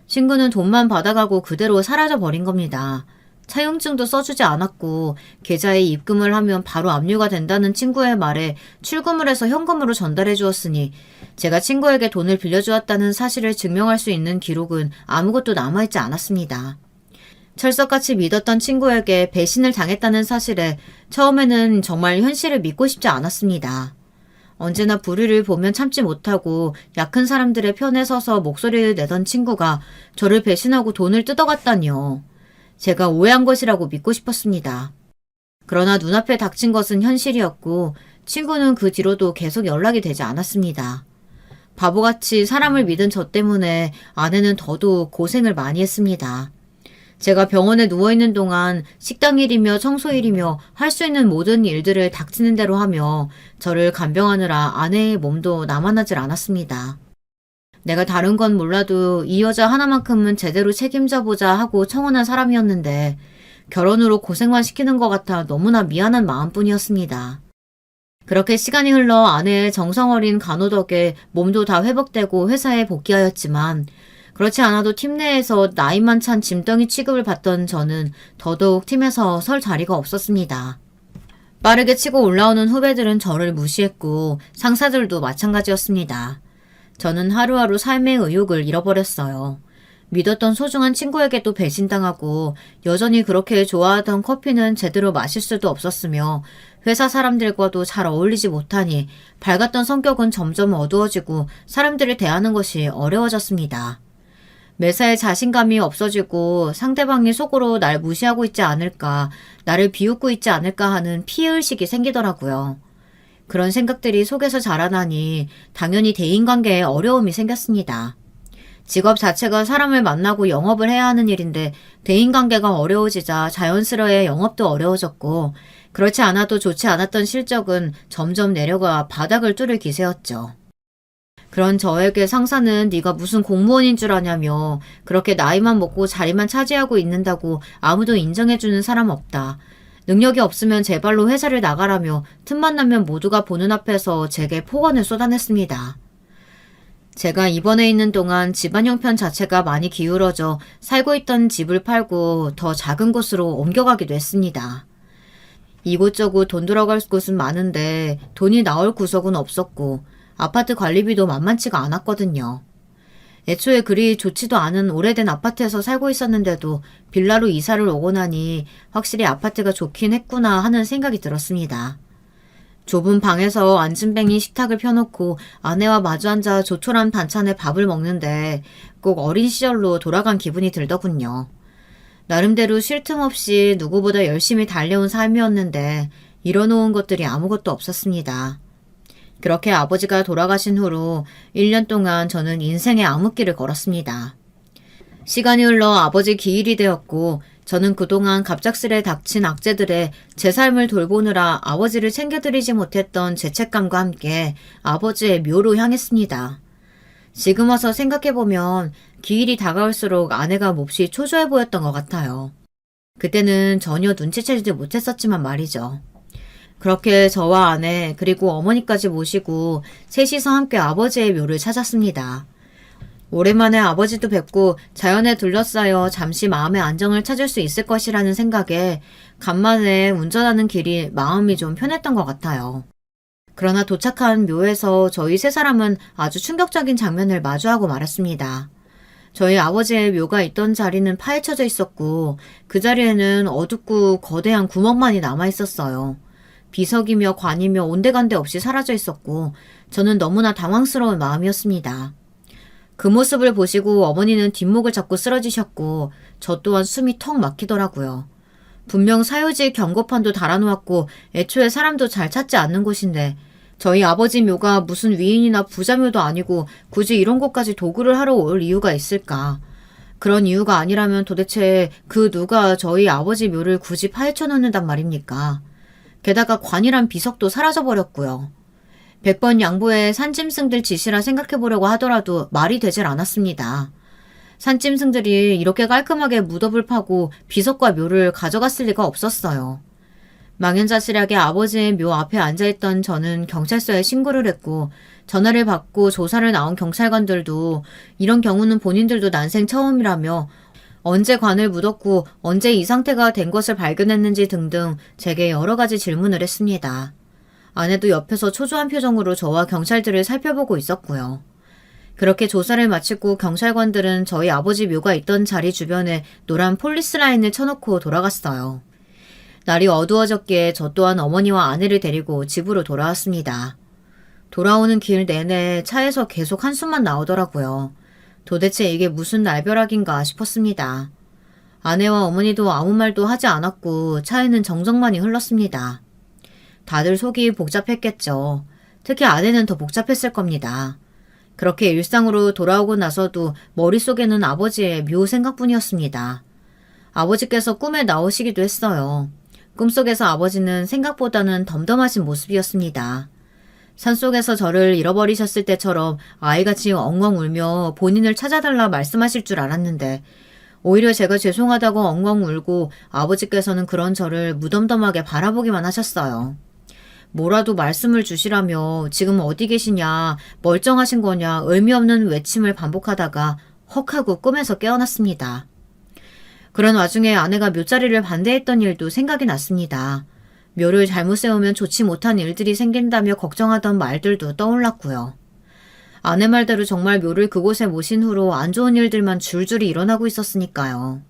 친구는 돈만 받아가고 그대로 사라져 버린 겁니다. 차용증도 써주지 않았고 계좌에 입금을 하면 바로 압류가 된다는 친구의 말에 출금을 해서 현금으로 전달해 주었으니 제가 친구에게 돈을 빌려주었다는 사실을 증명할 수 있는 기록은 아무것도 남아있지 않았습니다. 철석같이 믿었던 친구에게 배신을 당했다는 사실에 처음에는 정말 현실을 믿고 싶지 않았습니다. 언제나 불의를 보면 참지 못하고 약한 사람들의 편에 서서 목소리를 내던 친구가 저를 배신하고 돈을 뜯어갔다니요. 제가 오해한 것이라고 믿고 싶었습니다. 그러나 눈앞에 닥친 것은 현실이었고 친구는 그 뒤로도 계속 연락이 되지 않았습니다. 바보같이 사람을 믿은 저 때문에 아내는 더더욱 고생을 많이 했습니다. 제가 병원에 누워있는 동안 식당 일이며 청소 일이며 할 수 있는 모든 일들을 닥치는 대로 하며 저를 간병하느라 아내의 몸도 남아나질 않았습니다. 내가 다른 건 몰라도 이 여자 하나만큼은 제대로 책임져보자 하고 청혼한 사람이었는데 결혼으로 고생만 시키는 것 같아 너무나 미안한 마음뿐이었습니다. 그렇게 시간이 흘러 아내의 정성어린 간호 덕에 몸도 다 회복되고 회사에 복귀하였지만 그렇지 않아도 팀 내에서 나이만 찬 짐덩이 취급을 받던 저는 더더욱 팀에서 설 자리가 없었습니다. 빠르게 치고 올라오는 후배들은 저를 무시했고 상사들도 마찬가지였습니다. 저는 하루하루 삶의 의욕을 잃어버렸어요. 믿었던 소중한 친구에게도 배신당하고 여전히 그렇게 좋아하던 커피는 제대로 마실 수도 없었으며 회사 사람들과도 잘 어울리지 못하니 밝았던 성격은 점점 어두워지고 사람들을 대하는 것이 어려워졌습니다. 매사에 자신감이 없어지고 상대방이 속으로 날 무시하고 있지 않을까, 나를 비웃고 있지 않을까 하는 피해의식이 생기더라고요. 그런 생각들이 속에서 자라나니 당연히 대인관계에 어려움이 생겼습니다. 직업 자체가 사람을 만나고 영업을 해야 하는 일인데 대인관계가 어려워지자 자연스레 영업도 어려워졌고 그렇지 않아도 좋지 않았던 실적은 점점 내려가 바닥을 뚫을 기세였죠. 그런 저에게 상사는 네가 무슨 공무원인 줄 아냐며 그렇게 나이만 먹고 자리만 차지하고 있는다고 아무도 인정해주는 사람 없다. 능력이 없으면 제발로 회사를 나가라며 틈만 나면 모두가 보는 앞에서 제게 폭언을 쏟아냈습니다. 제가 입원해 있는 동안 집안 형편 자체가 많이 기울어져 살고 있던 집을 팔고 더 작은 곳으로 옮겨가기도 했습니다. 이곳저곳 돈 들어갈 곳은 많은데 돈이 나올 구석은 없었고 아파트 관리비도 만만치가 않았거든요. 애초에 그리 좋지도 않은 오래된 아파트에서 살고 있었는데도 빌라로 이사를 오고 나니 확실히 아파트가 좋긴 했구나 하는 생각이 들었습니다. 좁은 방에서 앉은뱅이 식탁을 펴놓고 아내와 마주 앉아 조촐한 반찬에 밥을 먹는데 꼭 어린 시절로 돌아간 기분이 들더군요. 나름대로 쉴 틈 없이 누구보다 열심히 달려온 삶이었는데 이뤄놓은 것들이 아무것도 없었습니다. 그렇게 아버지가 돌아가신 후로 1년 동안 저는 인생의 암흑길을 걸었습니다. 시간이 흘러 아버지 기일이 되었고 저는 그동안 갑작스레 닥친 악재들에 제 삶을 돌보느라 아버지를 챙겨드리지 못했던 죄책감과 함께 아버지의 묘로 향했습니다. 지금 와서 생각해보면 기일이 다가올수록 아내가 몹시 초조해 보였던 것 같아요. 그때는 전혀 눈치채지 못했었지만 말이죠. 그렇게 저와 아내 그리고 어머니까지 모시고 셋이서 함께 아버지의 묘를 찾았습니다. 오랜만에 아버지도 뵙고 자연에 둘러싸여 잠시 마음의 안정을 찾을 수 있을 것이라는 생각에 간만에 운전하는 길이 마음이 좀 편했던 것 같아요. 그러나 도착한 묘에서 저희 세 사람은 아주 충격적인 장면을 마주하고 말았습니다. 저희 아버지의 묘가 있던 자리는 파헤쳐져 있었고 그 자리에는 어둡고 거대한 구멍만이 남아 있었어요. 비석이며 관이며 온데간데 없이 사라져 있었고 저는 너무나 당황스러운 마음이었습니다. 그 모습을 보시고 어머니는 뒷목을 잡고 쓰러지셨고 저 또한 숨이 턱 막히더라고요. 분명 사유지 경고판도 달아놓았고 애초에 사람도 잘 찾지 않는 곳인데 저희 아버지 묘가 무슨 위인이나 부자묘도 아니고 굳이 이런 곳까지 도구를 하러 올 이유가 있을까? 그런 이유가 아니라면 도대체 그 누가 저희 아버지 묘를 굳이 파헤쳐 놓는단 말입니까? 게다가 관이란 비석도 사라져버렸고요. 100번 양보해 산짐승들 짓이라 생각해보려고 하더라도 말이 되질 않았습니다. 산짐승들이 이렇게 깔끔하게 무덤을 파고 비석과 묘를 가져갔을 리가 없었어요. 망연자실하게 아버지의 묘 앞에 앉아있던 저는 경찰서에 신고를 했고 전화를 받고 조사를 나온 경찰관들도 이런 경우는 본인들도 난생 처음이라며 언제 관을 묻었고 언제 이 상태가 된 것을 발견했는지 등등 제게 여러 가지 질문을 했습니다. 아내도 옆에서 초조한 표정으로 저와 경찰들을 살펴보고 있었고요. 그렇게 조사를 마치고 경찰관들은 저희 아버지 묘가 있던 자리 주변에 노란 폴리스 라인을 쳐놓고 돌아갔어요. 날이 어두워졌기에 저 또한 어머니와 아내를 데리고 집으로 돌아왔습니다. 돌아오는 길 내내 차에서 계속 한숨만 나오더라고요. 도대체 이게 무슨 날벼락인가 싶었습니다. 아내와 어머니도 아무 말도 하지 않았고 차에는 정적만이 흘렀습니다. 다들 속이 복잡했겠죠. 특히 아내는 더 복잡했을 겁니다. 그렇게 일상으로 돌아오고 나서도 머릿속에는 아버지의 묘 생각뿐이었습니다. 아버지께서 꿈에 나오시기도 했어요. 꿈속에서 아버지는 생각보다는 덤덤하신 모습이었습니다. 산속에서 저를 잃어버리셨을 때처럼 아이같이 엉엉 울며 본인을 찾아달라 말씀하실 줄 알았는데 오히려 제가 죄송하다고 엉엉 울고 아버지께서는 그런 저를 무덤덤하게 바라보기만 하셨어요. 뭐라도 말씀을 주시라며 지금 어디 계시냐, 멀쩡하신 거냐 의미 없는 외침을 반복하다가 헉 하고 꿈에서 깨어났습니다. 그런 와중에 아내가 묘자리를 반대했던 일도 생각이 났습니다. 묘를 잘못 세우면 좋지 못한 일들이 생긴다며 걱정하던 말들도 떠올랐고요. 아내 말대로 정말 묘를 그곳에 모신 후로 안 좋은 일들만 줄줄이 일어나고 있었으니까요.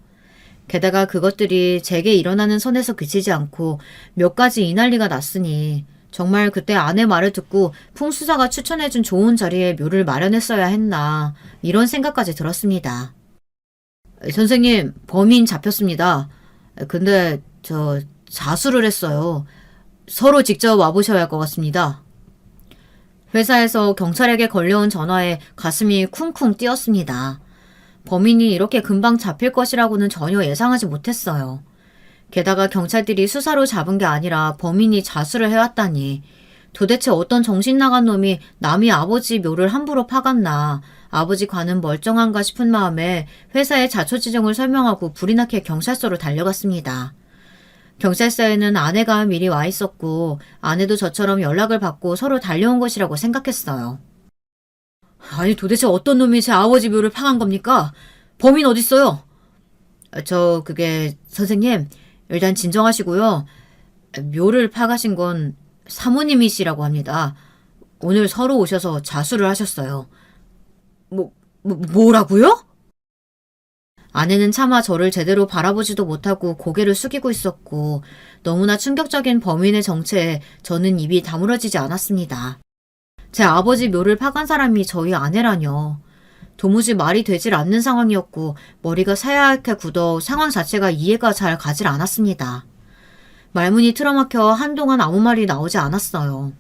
게다가 그것들이 제게 일어나는 선에서 그치지 않고 몇 가지 이 난리가 났으니 정말 그때 아내 말을 듣고 풍수사가 추천해준 좋은 자리에 묘를 마련했어야 했나 이런 생각까지 들었습니다. 선생님, 범인 잡혔습니다. 근데 자수를 했어요. 서로 직접 와보셔야 할 것 같습니다. 회사에서 경찰에게 걸려온 전화에 가슴이 쿵쿵 뛰었습니다. 범인이 이렇게 금방 잡힐 것이라고는 전혀 예상하지 못했어요. 게다가 경찰들이 수사로 잡은 게 아니라 범인이 자수를 해왔다니 도대체 어떤 정신 나간 놈이 남이 아버지 묘를 함부로 파갔나 아버지 관은 멀쩡한가 싶은 마음에 회사의 자초지종을 설명하고 불이 나게 경찰서로 달려갔습니다. 경찰서에는 아내가 미리 와 있었고 아내도 저처럼 연락을 받고 서로 달려온 것이라고 생각했어요. 아니 도대체 어떤 놈이 제 아버지 묘를 파간 겁니까? 범인 어딨어요? 그게 선생님 일단 진정하시고요. 묘를 파가신 건 사모님이시라고 합니다. 오늘 서로 오셔서 자수를 하셨어요. 뭐라고요? 아내는 차마 저를 제대로 바라보지도 못하고 고개를 숙이고 있었고 너무나 충격적인 범인의 정체에 저는 입이 다물어지지 않았습니다. 제 아버지 묘를 파간 사람이 저희 아내라뇨. 도무지 말이 되질 않는 상황이었고 머리가 새하얗게 굳어 상황 자체가 이해가 잘 가질 않았습니다. 말문이 틀어막혀 한동안 아무 말이 나오지 않았어요.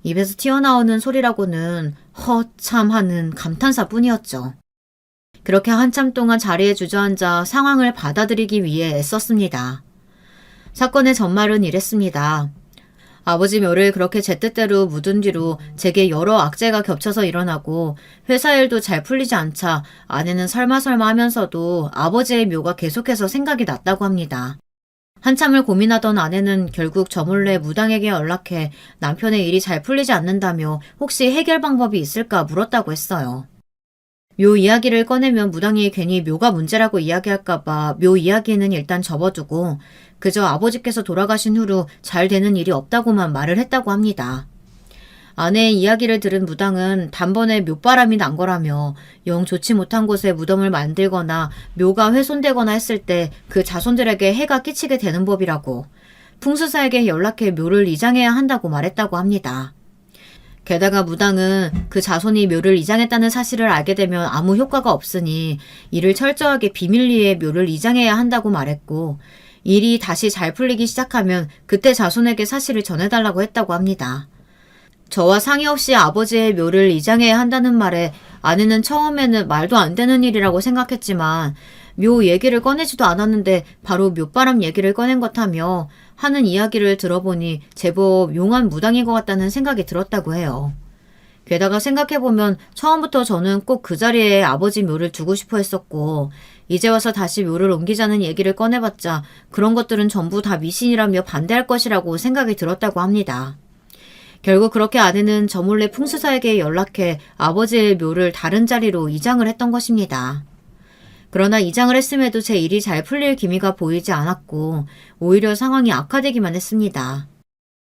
입에서 튀어나오는 소리라고는 허참 하는 감탄사뿐이었죠. 그렇게 한참 동안 자리에 주저앉아 상황을 받아들이기 위해 애썼습니다. 사건의 전말은 이랬습니다. 아버지 묘를 그렇게 제 뜻대로 묻은 뒤로 제게 여러 악재가 겹쳐서 일어나고 회사 일도 잘 풀리지 않자 아내는 설마 하면서도 아버지의 묘가 계속해서 생각이 났다고 합니다. 한참을 고민하던 아내는 결국 저 몰래 무당에게 연락해 남편의 일이 잘 풀리지 않는다며 혹시 해결 방법이 있을까 물었다고 했어요. 묘 이야기를 꺼내면 무당이 괜히 묘가 문제라고 이야기할까봐 묘 이야기는 일단 접어두고 그저 아버지께서 돌아가신 후로 잘 되는 일이 없다고만 말을 했다고 합니다. 아내의 이야기를 들은 무당은 단번에 묘바람이 난 거라며 영 좋지 못한 곳에 무덤을 만들거나 묘가 훼손되거나 했을 때 그 자손들에게 해가 끼치게 되는 법이라고 풍수사에게 연락해 묘를 이장해야 한다고 말했다고 합니다. 게다가 무당은 그 자손이 묘를 이장했다는 사실을 알게 되면 아무 효과가 없으니 이를 철저하게 비밀리에 묘를 이장해야 한다고 말했고 일이 다시 잘 풀리기 시작하면 그때 자손에게 사실을 전해달라고 했다고 합니다. 저와 상의 없이 아버지의 묘를 이장해야 한다는 말에 아내는 처음에는 말도 안 되는 일이라고 생각했지만 묘 얘기를 꺼내지도 않았는데 바로 묘바람 얘기를 꺼낸 것하며 하는 이야기를 들어보니 제법 용한 무당인 것 같다는 생각이 들었다고 해요. 게다가 생각해보면 처음부터 저는 꼭 그 자리에 아버지 묘를 두고 싶어 했었고 이제 와서 다시 묘를 옮기자는 얘기를 꺼내봤자 그런 것들은 전부 다 미신이라며 반대할 것이라고 생각이 들었다고 합니다. 결국 그렇게 아내는 저 몰래 풍수사에게 연락해 아버지의 묘를 다른 자리로 이장을 했던 것입니다. 그러나 이장을 했음에도 제 일이 잘 풀릴 기미가 보이지 않았고 오히려 상황이 악화되기만 했습니다.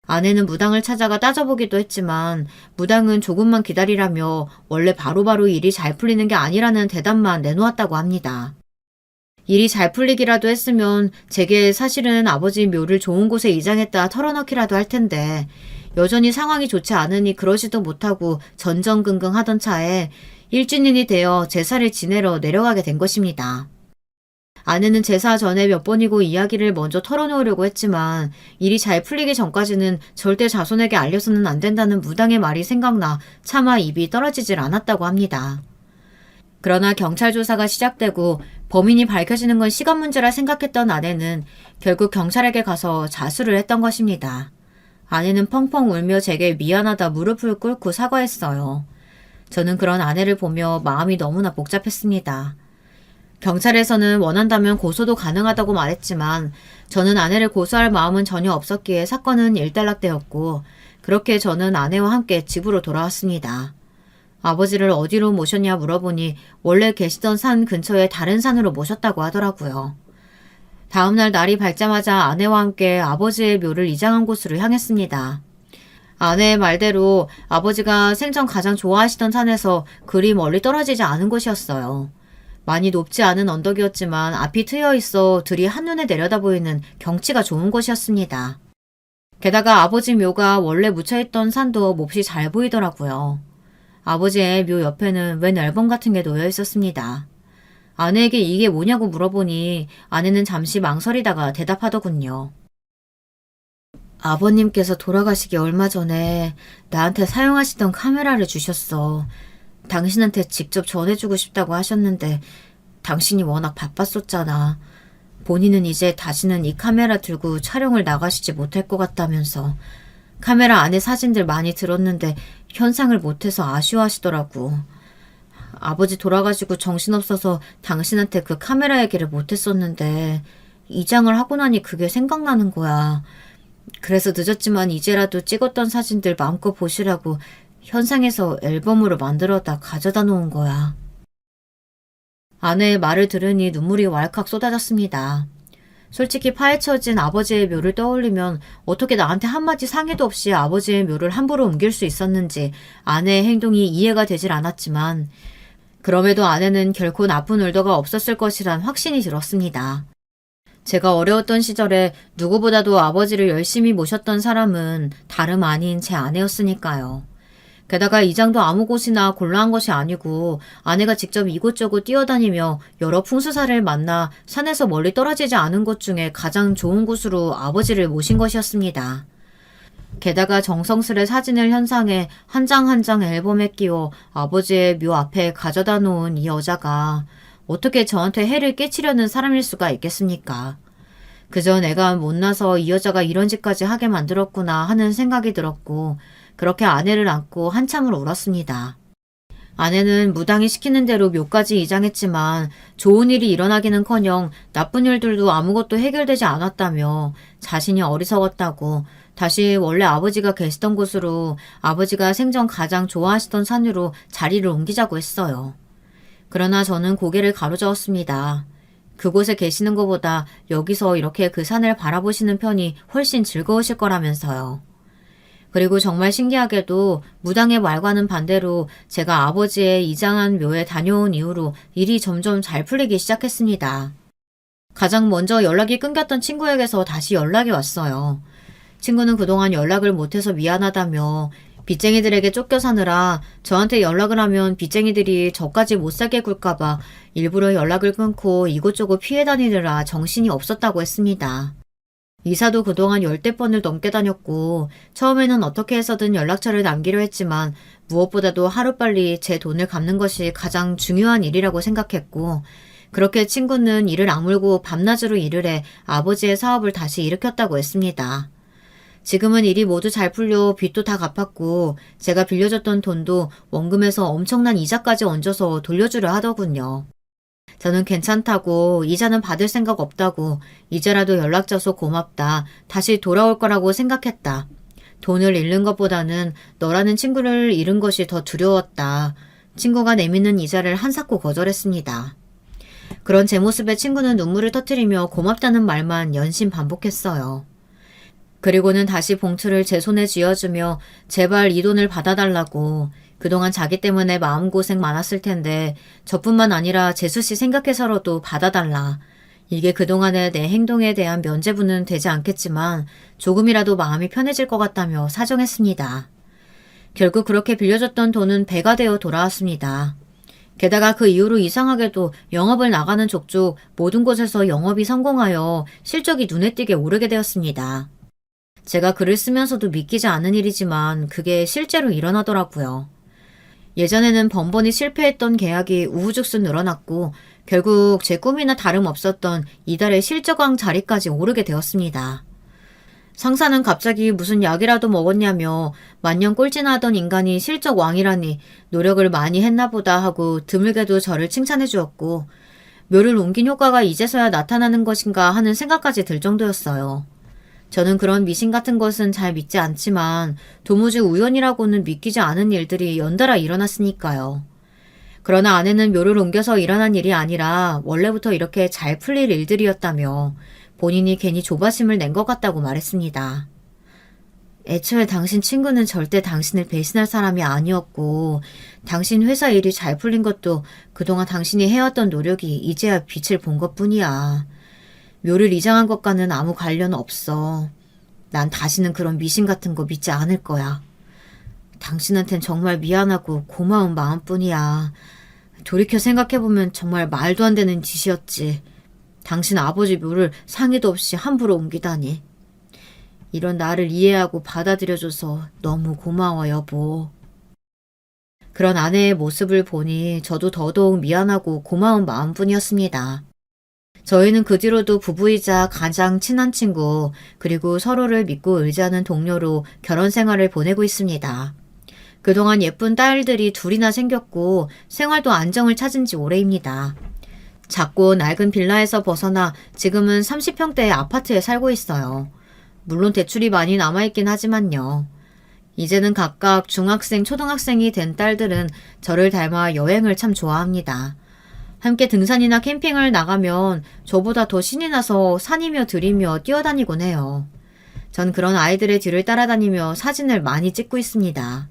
아내는 무당을 찾아가 따져보기도 했지만 무당은 조금만 기다리라며 원래 바로바로 일이 잘 풀리는 게 아니라는 대답만 내놓았다고 합니다. 일이 잘 풀리기라도 했으면 제게 사실은 아버지 묘를 좋은 곳에 이장했다 털어넣기라도 할 텐데 여전히 상황이 좋지 않으니 그러지도 못하고 전전긍긍하던 차에 1주년이 되어 제사를 지내러 내려가게 된 것입니다. 아내는 제사 전에 몇 번이고 이야기를 먼저 털어놓으려고 했지만 일이 잘 풀리기 전까지는 절대 자손에게 알려서는 안 된다는 무당의 말이 생각나 차마 입이 떨어지질 않았다고 합니다. 그러나 경찰 조사가 시작되고 범인이 밝혀지는 건 시간 문제라 생각했던 아내는 결국 경찰에게 가서 자수를 했던 것입니다. 아내는 펑펑 울며 제게 미안하다 무릎을 꿇고 사과했어요. 저는 그런 아내를 보며 마음이 너무나 복잡했습니다. 경찰에서는 원한다면 고소도 가능하다고 말했지만 저는 아내를 고소할 마음은 전혀 없었기에 사건은 일단락되었고 그렇게 저는 아내와 함께 집으로 돌아왔습니다. 아버지를 어디로 모셨냐 물어보니 원래 계시던 산 근처의 다른 산으로 모셨다고 하더라고요. 다음날 날이 밝자마자 아내와 함께 아버지의 묘를 이장한 곳으로 향했습니다. 아내의 말대로 아버지가 생전 가장 좋아하시던 산에서 그리 멀리 떨어지지 않은 곳이었어요. 많이 높지 않은 언덕이었지만 앞이 트여 있어 들이 한눈에 내려다 보이는 경치가 좋은 곳이었습니다. 게다가 아버지 묘가 원래 묻혀있던 산도 몹시 잘 보이더라고요. 아버지의 묘 옆에는 웬 앨범 같은 게 놓여 있었습니다. 아내에게 이게 뭐냐고 물어보니 아내는 잠시 망설이다가 대답하더군요. 아버님께서 돌아가시기 얼마 전에 나한테 사용하시던 카메라를 주셨어. 당신한테 직접 전해주고 싶다고 하셨는데 당신이 워낙 바빴었잖아. 본인은 이제 다시는 이 카메라 들고 촬영을 나가시지 못할 것 같다면서 카메라 안에 사진들 많이 들었는데 현상을 못해서 아쉬워하시더라고. 아버지 돌아가시고 정신없어서 당신한테 그 카메라 얘기를 못했었는데 이장을 하고 나니 그게 생각나는 거야. 그래서 늦었지만 이제라도 찍었던 사진들 마음껏 보시라고 현상에서 앨범으로 만들어다 가져다 놓은 거야. 아내의 말을 들으니 눈물이 왈칵 쏟아졌습니다. 솔직히 파헤쳐진 아버지의 묘를 떠올리면 어떻게 나한테 한마디 상의도 없이 아버지의 묘를 함부로 옮길 수 있었는지 아내의 행동이 이해가 되질 않았지만 그럼에도 아내는 결코 나쁜 의도가 없었을 것이란 확신이 들었습니다. 제가 어려웠던 시절에 누구보다도 아버지를 열심히 모셨던 사람은 다름 아닌 제 아내였으니까요. 게다가 이장도 아무 곳이나 곤란한 것이 아니고 아내가 직접 이곳저곳 뛰어다니며 여러 풍수사를 만나 산에서 멀리 떨어지지 않은 곳 중에 가장 좋은 곳으로 아버지를 모신 것이었습니다. 게다가 정성스레 사진을 현상에 한 장 한 장 앨범에 끼워 아버지의 묘 앞에 가져다 놓은 이 여자가 어떻게 저한테 해를 끼치려는 사람일 수가 있겠습니까? 그저 내가 못나서 이 여자가 이런 짓까지 하게 만들었구나 하는 생각이 들었고 그렇게 아내를 안고 한참을 울었습니다. 아내는 무당이 시키는 대로 묘까지 이장했지만 좋은 일이 일어나기는커녕 나쁜 일들도 아무것도 해결되지 않았다며 자신이 어리석었다고 다시 원래 아버지가 계시던 곳으로 아버지가 생전 가장 좋아하시던 산으로 자리를 옮기자고 했어요. 그러나 저는 고개를 가로저었습니다. 그곳에 계시는 것보다 여기서 이렇게 그 산을 바라보시는 편이 훨씬 즐거우실 거라면서요. 그리고 정말 신기하게도 무당의 말과는 반대로 제가 아버지의 이장한 묘에 다녀온 이후로 일이 점점 잘 풀리기 시작했습니다. 가장 먼저 연락이 끊겼던 친구에게서 다시 연락이 왔어요. 친구는 그동안 연락을 못해서 미안하다며 빚쟁이들에게 쫓겨 사느라 저한테 연락을 하면 빚쟁이들이 저까지 못 살게 굴까봐 일부러 연락을 끊고 이곳저곳 피해 다니느라 정신이 없었다고 했습니다. 이사도 그동안 10대 번을 넘게 다녔고 처음에는 어떻게 해서든 연락처를 남기려 했지만 무엇보다도 하루빨리 제 돈을 갚는 것이 가장 중요한 일이라고 생각했고 그렇게 친구는 이를 악물고 밤낮으로 일을 해 아버지의 사업을 다시 일으켰다고 했습니다. 지금은 일이 모두 잘 풀려 빚도 다 갚았고 제가 빌려줬던 돈도 원금에서 엄청난 이자까지 얹어서 돌려주려 하더군요. 저는 괜찮다고 이자는 받을 생각 없다고 이제라도 연락 줘서 고맙다. 다시 돌아올 거라고 생각했다. 돈을 잃는 것보다는 너라는 친구를 잃은 것이 더 두려웠다. 친구가 내미는 이자를 한사코 거절했습니다. 그런 제 모습에 친구는 눈물을 터뜨리며 고맙다는 말만 연신 반복했어요. 그리고는 다시 봉투를 제 손에 쥐어주며 제발 이 돈을 받아달라고 그동안 자기 때문에 마음고생 많았을 텐데 저뿐만 아니라 재수씨 생각해서라도 받아달라. 이게 그동안의 내 행동에 대한 면죄부는 되지 않겠지만 조금이라도 마음이 편해질 것 같다며 사정했습니다. 결국 그렇게 빌려줬던 돈은 배가 되어 돌아왔습니다. 게다가 그 이후로 이상하게도 영업을 나가는 족족 모든 곳에서 영업이 성공하여 실적이 눈에 띄게 오르게 되었습니다. 제가 글을 쓰면서도 믿기지 않은 일이지만 그게 실제로 일어나더라고요. 예전에는 번번이 실패했던 계약이 우후죽순 늘어났고 결국 제 꿈이나 다름없었던 이달의 실적왕 자리까지 오르게 되었습니다. 상사는 갑자기 무슨 약이라도 먹었냐며 만년 꼴찌나던 인간이 실적왕이라니 노력을 많이 했나 보다 하고 드물게도 저를 칭찬해 주었고 묘를 옮긴 효과가 이제서야 나타나는 것인가 하는 생각까지 들 정도였어요. 저는 그런 미신 같은 것은 잘 믿지 않지만 도무지 우연이라고는 믿기지 않은 일들이 연달아 일어났으니까요. 그러나 아내는 묘를 옮겨서 일어난 일이 아니라 원래부터 이렇게 잘 풀릴 일들이었다며 본인이 괜히 조바심을 낸 것 같다고 말했습니다. 애초에 당신 친구는 절대 당신을 배신할 사람이 아니었고 당신 회사 일이 잘 풀린 것도 그동안 당신이 해왔던 노력이 이제야 빛을 본 것뿐이야. 묘를 이장한 것과는 아무 관련 없어. 난 다시는 그런 미신 같은 거 믿지 않을 거야. 당신한텐 정말 미안하고 고마운 마음뿐이야. 돌이켜 생각해보면 정말 말도 안 되는 짓이었지. 당신 아버지 묘를 상의도 없이 함부로 옮기다니. 이런 나를 이해하고 받아들여줘서 너무 고마워 여보. 그런 아내의 모습을 보니 저도 더더욱 미안하고 고마운 마음뿐이었습니다. 저희는 그 뒤로도 부부이자 가장 친한 친구 그리고 서로를 믿고 의지하는 동료로 결혼 생활을 보내고 있습니다. 그동안 예쁜 딸들이 둘이나 생겼고 생활도 안정을 찾은 지 오래입니다. 작고 낡은 빌라에서 벗어나 지금은 30평대의 아파트에 살고 있어요. 물론 대출이 많이 남아있긴 하지만요. 이제는 각각 중학생, 초등학생이 된 딸들은 저를 닮아 여행을 참 좋아합니다. 함께 등산이나 캠핑을 나가면 저보다 더 신이 나서 산이며 들이며 뛰어다니곤 해요. 전 그런 아이들의 뒤를 따라다니며 사진을 많이 찍고 있습니다.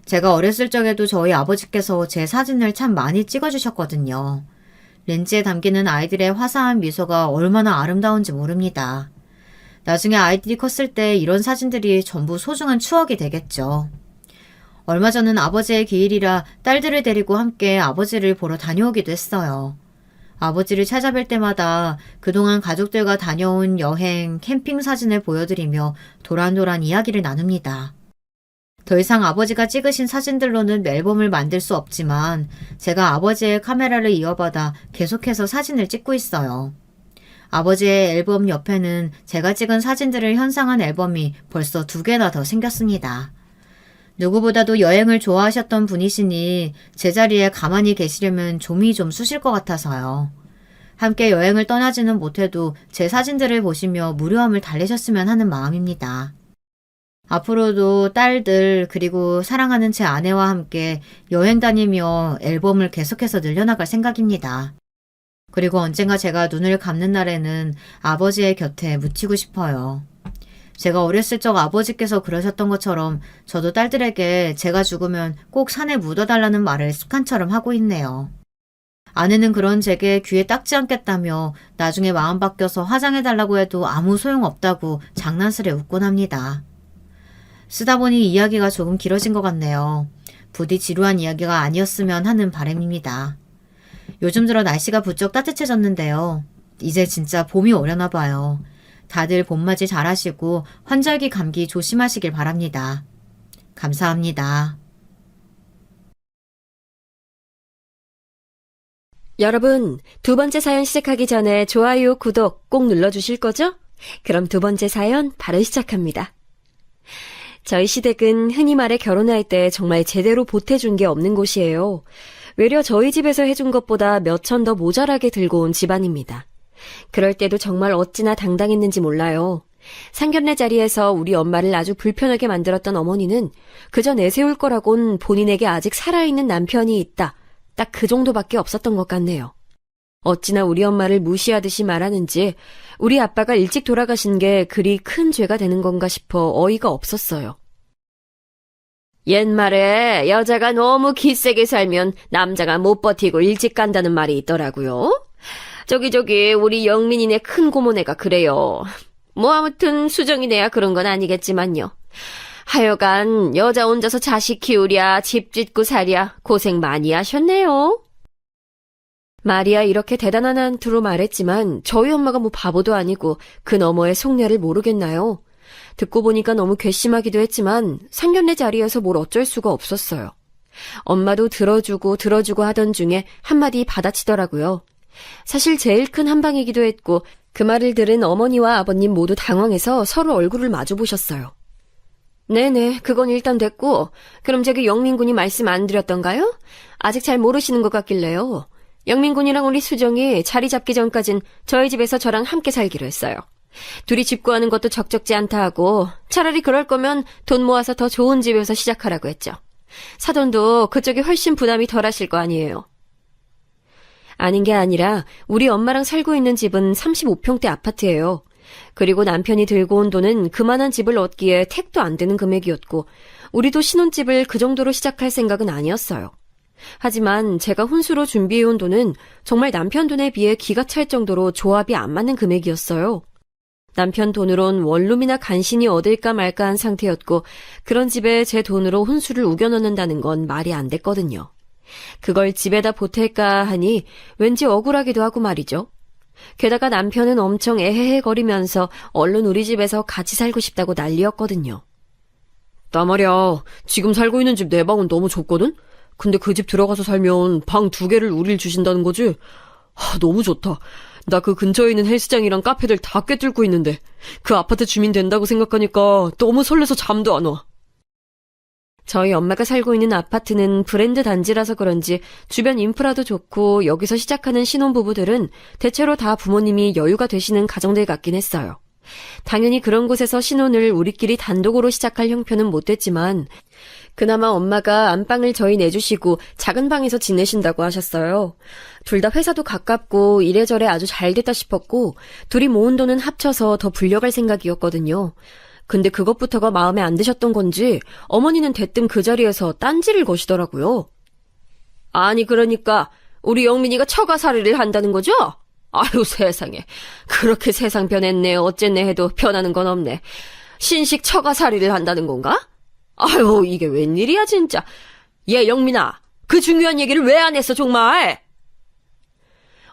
제가 어렸을 적에도 저희 아버지께서 제 사진을 참 많이 찍어주셨거든요. 렌즈에 담기는 아이들의 화사한 미소가 얼마나 아름다운지 모릅니다. 나중에 아이들이 컸을 때 이런 사진들이 전부 소중한 추억이 되겠죠. 얼마 전은 아버지의 기일이라 딸들을 데리고 함께 아버지를 보러 다녀오기도 했어요. 아버지를 찾아뵐 때마다 그동안 가족들과 다녀온 여행, 캠핑 사진을 보여드리며 도란도란 이야기를 나눕니다. 더 이상 아버지가 찍으신 사진들로는 앨범을 만들 수 없지만 제가 아버지의 카메라를 이어받아 계속해서 사진을 찍고 있어요. 아버지의 앨범 옆에는 제가 찍은 사진들을 현상한 앨범이 벌써 2개나 더 생겼습니다. 누구보다도 여행을 좋아하셨던 분이시니 제자리에 가만히 계시려면 좀이 좀 쑤실 것 같아서요. 함께 여행을 떠나지는 못해도 제 사진들을 보시며 무료함을 달래셨으면 하는 마음입니다. 앞으로도 딸들 그리고 사랑하는 제 아내와 함께 여행 다니며 앨범을 계속해서 늘려나갈 생각입니다. 그리고 언젠가 제가 눈을 감는 날에는 아버지의 곁에 묻히고 싶어요. 제가 어렸을 적 아버지께서 그러셨던 것처럼 저도 딸들에게 제가 죽으면 꼭 산에 묻어달라는 말을 습관처럼 하고 있네요. 아내는 그런 제게 귀에 닦지 않겠다며 나중에 마음 바뀌어서 화장해달라고 해도 아무 소용없다고 장난스레 웃곤 합니다. 쓰다 보니 이야기가 조금 길어진 것 같네요. 부디 지루한 이야기가 아니었으면 하는 바람입니다. 요즘 들어 날씨가 부쩍 따뜻해졌는데요. 이제 진짜 봄이 오려나 봐요. 다들 봄맞이 잘하시고 환절기 감기 조심하시길 바랍니다. 감사합니다. 여러분, 2번째 사연 시작하기 전에 좋아요, 구독 꼭 눌러주실 거죠? 그럼 2번째 사연 바로 시작합니다. 저희 시댁은 흔히 말해 결혼할 때 정말 제대로 보태준 게 없는 곳이에요. 외려 저희 집에서 해준 것보다 몇 천 더 모자라게 들고 온 집안입니다. 그럴 때도 정말 어찌나 당당했는지 몰라요. 상견례 자리에서 우리 엄마를 아주 불편하게 만들었던 어머니는 그저 내세울 거라곤 본인에게 아직 살아있는 남편이 있다. 딱 그 정도밖에 없었던 것 같네요. 어찌나 우리 엄마를 무시하듯이 말하는지 우리 아빠가 일찍 돌아가신 게 그리 큰 죄가 되는 건가 싶어 어이가 없었어요. 옛말에 여자가 너무 기세게 살면 남자가 못 버티고 일찍 간다는 말이 있더라고요. 저기 우리 영민이네 큰 고모네가 그래요. 뭐 아무튼 수정이네야 그런 건 아니겠지만요. 하여간 여자 혼자서 자식 키우랴 집 짓고 살랴 고생 많이 하셨네요. 말이야 이렇게 대단한 한투로 말했지만 저희 엄마가 뭐 바보도 아니고 그 너머의 속내를 모르겠나요? 듣고 보니까 너무 괘씸하기도 했지만 상견례 자리에서 뭘 어쩔 수가 없었어요. 엄마도 들어주고 하던 중에 한마디 받아치더라고요. 사실 제일 큰 한방이기도 했고 그 말을 들은 어머니와 아버님 모두 당황해서 서로 얼굴을 마주보셨어요. 네네, 그건 일단 됐고 그럼 저기 영민군이 말씀 안 드렸던가요? 아직 잘 모르시는 것 같길래요. 영민군이랑 우리 수정이 자리 잡기 전까진 저희 집에서 저랑 함께 살기로 했어요. 둘이 집 구하는 것도 적적지 않다 하고 차라리 그럴 거면 돈 모아서 더 좋은 집에서 시작하라고 했죠. 사돈도 그쪽이 훨씬 부담이 덜하실 거 아니에요. 아닌 게 아니라 우리 엄마랑 살고 있는 집은 35평대 아파트예요. 그리고 남편이 들고 온 돈은 그만한 집을 얻기에 택도 안 되는 금액이었고 우리도 신혼집을 그 정도로 시작할 생각은 아니었어요. 하지만 제가 혼수로 준비해온 돈은 정말 남편 돈에 비해 기가 찰 정도로 조합이 안 맞는 금액이었어요. 남편 돈으론 원룸이나 간신히 얻을까 말까 한 상태였고 그런 집에 제 돈으로 혼수를 우겨넣는다는 건 말이 안 됐거든요. 그걸 집에다 보탤까 하니 왠지 억울하기도 하고 말이죠. 게다가 남편은 엄청 애헤헤거리면서 얼른 우리 집에서 같이 살고 싶다고 난리였거든요. 나 말이야, 지금 살고 있는 집 내 방은 너무 좁거든? 근데 그 집 들어가서 살면 방 2개를 우릴 주신다는 거지? 너무 좋다. 나 그 근처에 있는 헬스장이랑 카페들 다 꿰뚫고 있는데 그 아파트 주민 된다고 생각하니까 너무 설레서 잠도 안 와. 저희 엄마가 살고 있는 아파트는 브랜드 단지라서 그런지 주변 인프라도 좋고 여기서 시작하는 신혼부부들은 대체로 다 부모님이 여유가 되시는 가정들 같긴 했어요. 당연히 그런 곳에서 신혼을 우리끼리 단독으로 시작할 형편은 못 됐지만 그나마 엄마가 안방을 저희 내주시고 작은 방에서 지내신다고 하셨어요. 둘 다 회사도 가깝고 이래저래 아주 잘 됐다 싶었고 둘이 모은 돈은 합쳐서 더 불려갈 생각이었거든요. 근데 그것부터가 마음에 안 드셨던 건지 어머니는 대뜸 그 자리에서 딴지를 거시더라고요. 아니 그러니까 우리 영민이가 처가살이를 한다는 거죠? 아유 세상에. 그렇게 세상 변했네 어쨌네 해도 변하는 건 없네. 신식 처가살이를 한다는 건가? 아유 이게 웬일이야 진짜. 얘 영민아 그 중요한 얘기를 왜 안 했어 정말.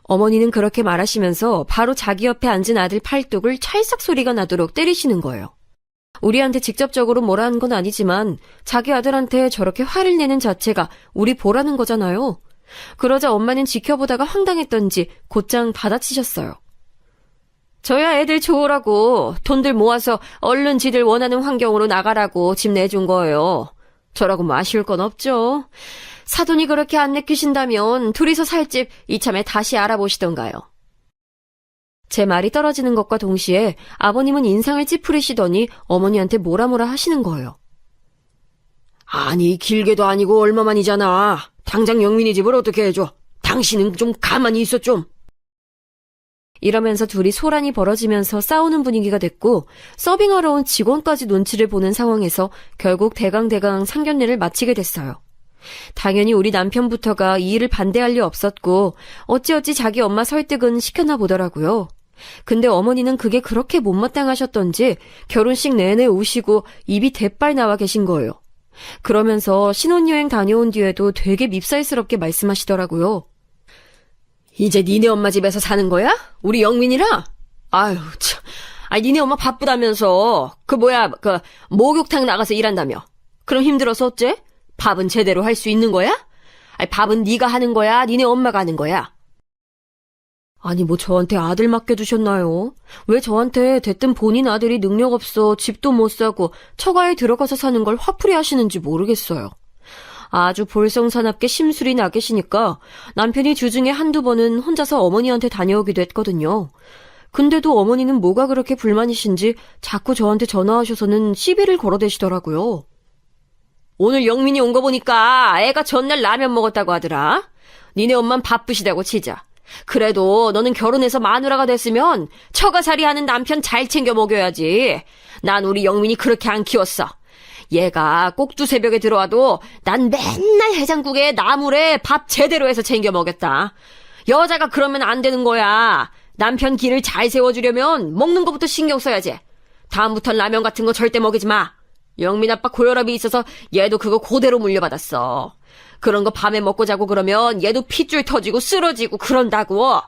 어머니는 그렇게 말하시면서 바로 자기 옆에 앉은 아들 팔뚝을 찰싹 소리가 나도록 때리시는 거예요. 우리한테 직접적으로 뭐라 한 건 아니지만 자기 아들한테 저렇게 화를 내는 자체가 우리 보라는 거잖아요. 그러자 엄마는 지켜보다가 황당했던지 곧장 받아치셨어요. 저야 애들 좋으라고 돈들 모아서 얼른 지들 원하는 환경으로 나가라고 집 내준 거예요. 저라고 뭐 아쉬울 건 없죠. 사돈이 그렇게 안 내키신다면 둘이서 살 집 이참에 다시 알아보시던가요. 제 말이 떨어지는 것과 동시에 아버님은 인상을 찌푸리시더니 어머니한테 뭐라 하시는 거예요. 아니 길게도 아니고 얼마만이잖아. 당장 영민이 집을 어떻게 해줘. 당신은 좀 가만히 있어 좀. 이러면서 둘이 소란이 벌어지면서 싸우는 분위기가 됐고 서빙하러 온 직원까지 눈치를 보는 상황에서 결국 대강대강 상견례를 마치게 됐어요. 당연히 우리 남편부터가 이 일을 반대할 리 없었고 어찌어찌 자기 엄마 설득은 시켰나 보더라고요. 근데 어머니는 그게 그렇게 못마땅하셨던지 결혼식 내내 우시고 입이 대빨 나와 계신 거예요. 그러면서 신혼여행 다녀온 뒤에도 되게 밉살스럽게 말씀하시더라고요. 이제 니네 엄마 집에서 사는 거야? 우리 영민이랑? 아유 참. 아니 니네 엄마 바쁘다면서 그 목욕탕 나가서 일한다며. 그럼 힘들어서 어째? 밥은 제대로 할 수 있는 거야? 아니 밥은 네가 하는 거야? 니네 엄마가 하는 거야? 아니 뭐 저한테 아들 맡겨두셨나요? 왜 저한테 대뜸 본인 아들이 능력 없어 집도 못 사고 처가에 들어가서 사는 걸 화풀이 하시는지 모르겠어요. 아주 볼성사납게 심술이 나 계시니까 남편이 주중에 한두 번은 혼자서 어머니한테 다녀오기도 했거든요. 근데도 어머니는 뭐가 그렇게 불만이신지 자꾸 저한테 전화하셔서는 시비를 걸어대시더라고요. 오늘 영민이 온 거 보니까 애가 전날 라면 먹었다고 하더라. 니네 엄만 바쁘시다고 치자. 그래도 너는 결혼해서 마누라가 됐으면 처가살이 하는 남편 잘 챙겨 먹여야지. 난 우리 영민이 그렇게 안 키웠어. 얘가 꼭두 새벽에 들어와도 난 맨날 해장국에 나물에 밥 제대로 해서 챙겨 먹였다. 여자가 그러면 안 되는 거야. 남편 길을 잘 세워주려면 먹는 것부터 신경 써야지. 다음부턴 라면 같은 거 절대 먹이지 마. 영민 아빠 고혈압이 있어서 얘도 그거 그대로 물려받았어. 그런 거 밤에 먹고 자고 그러면 얘도 핏줄 터지고 쓰러지고 그런다고.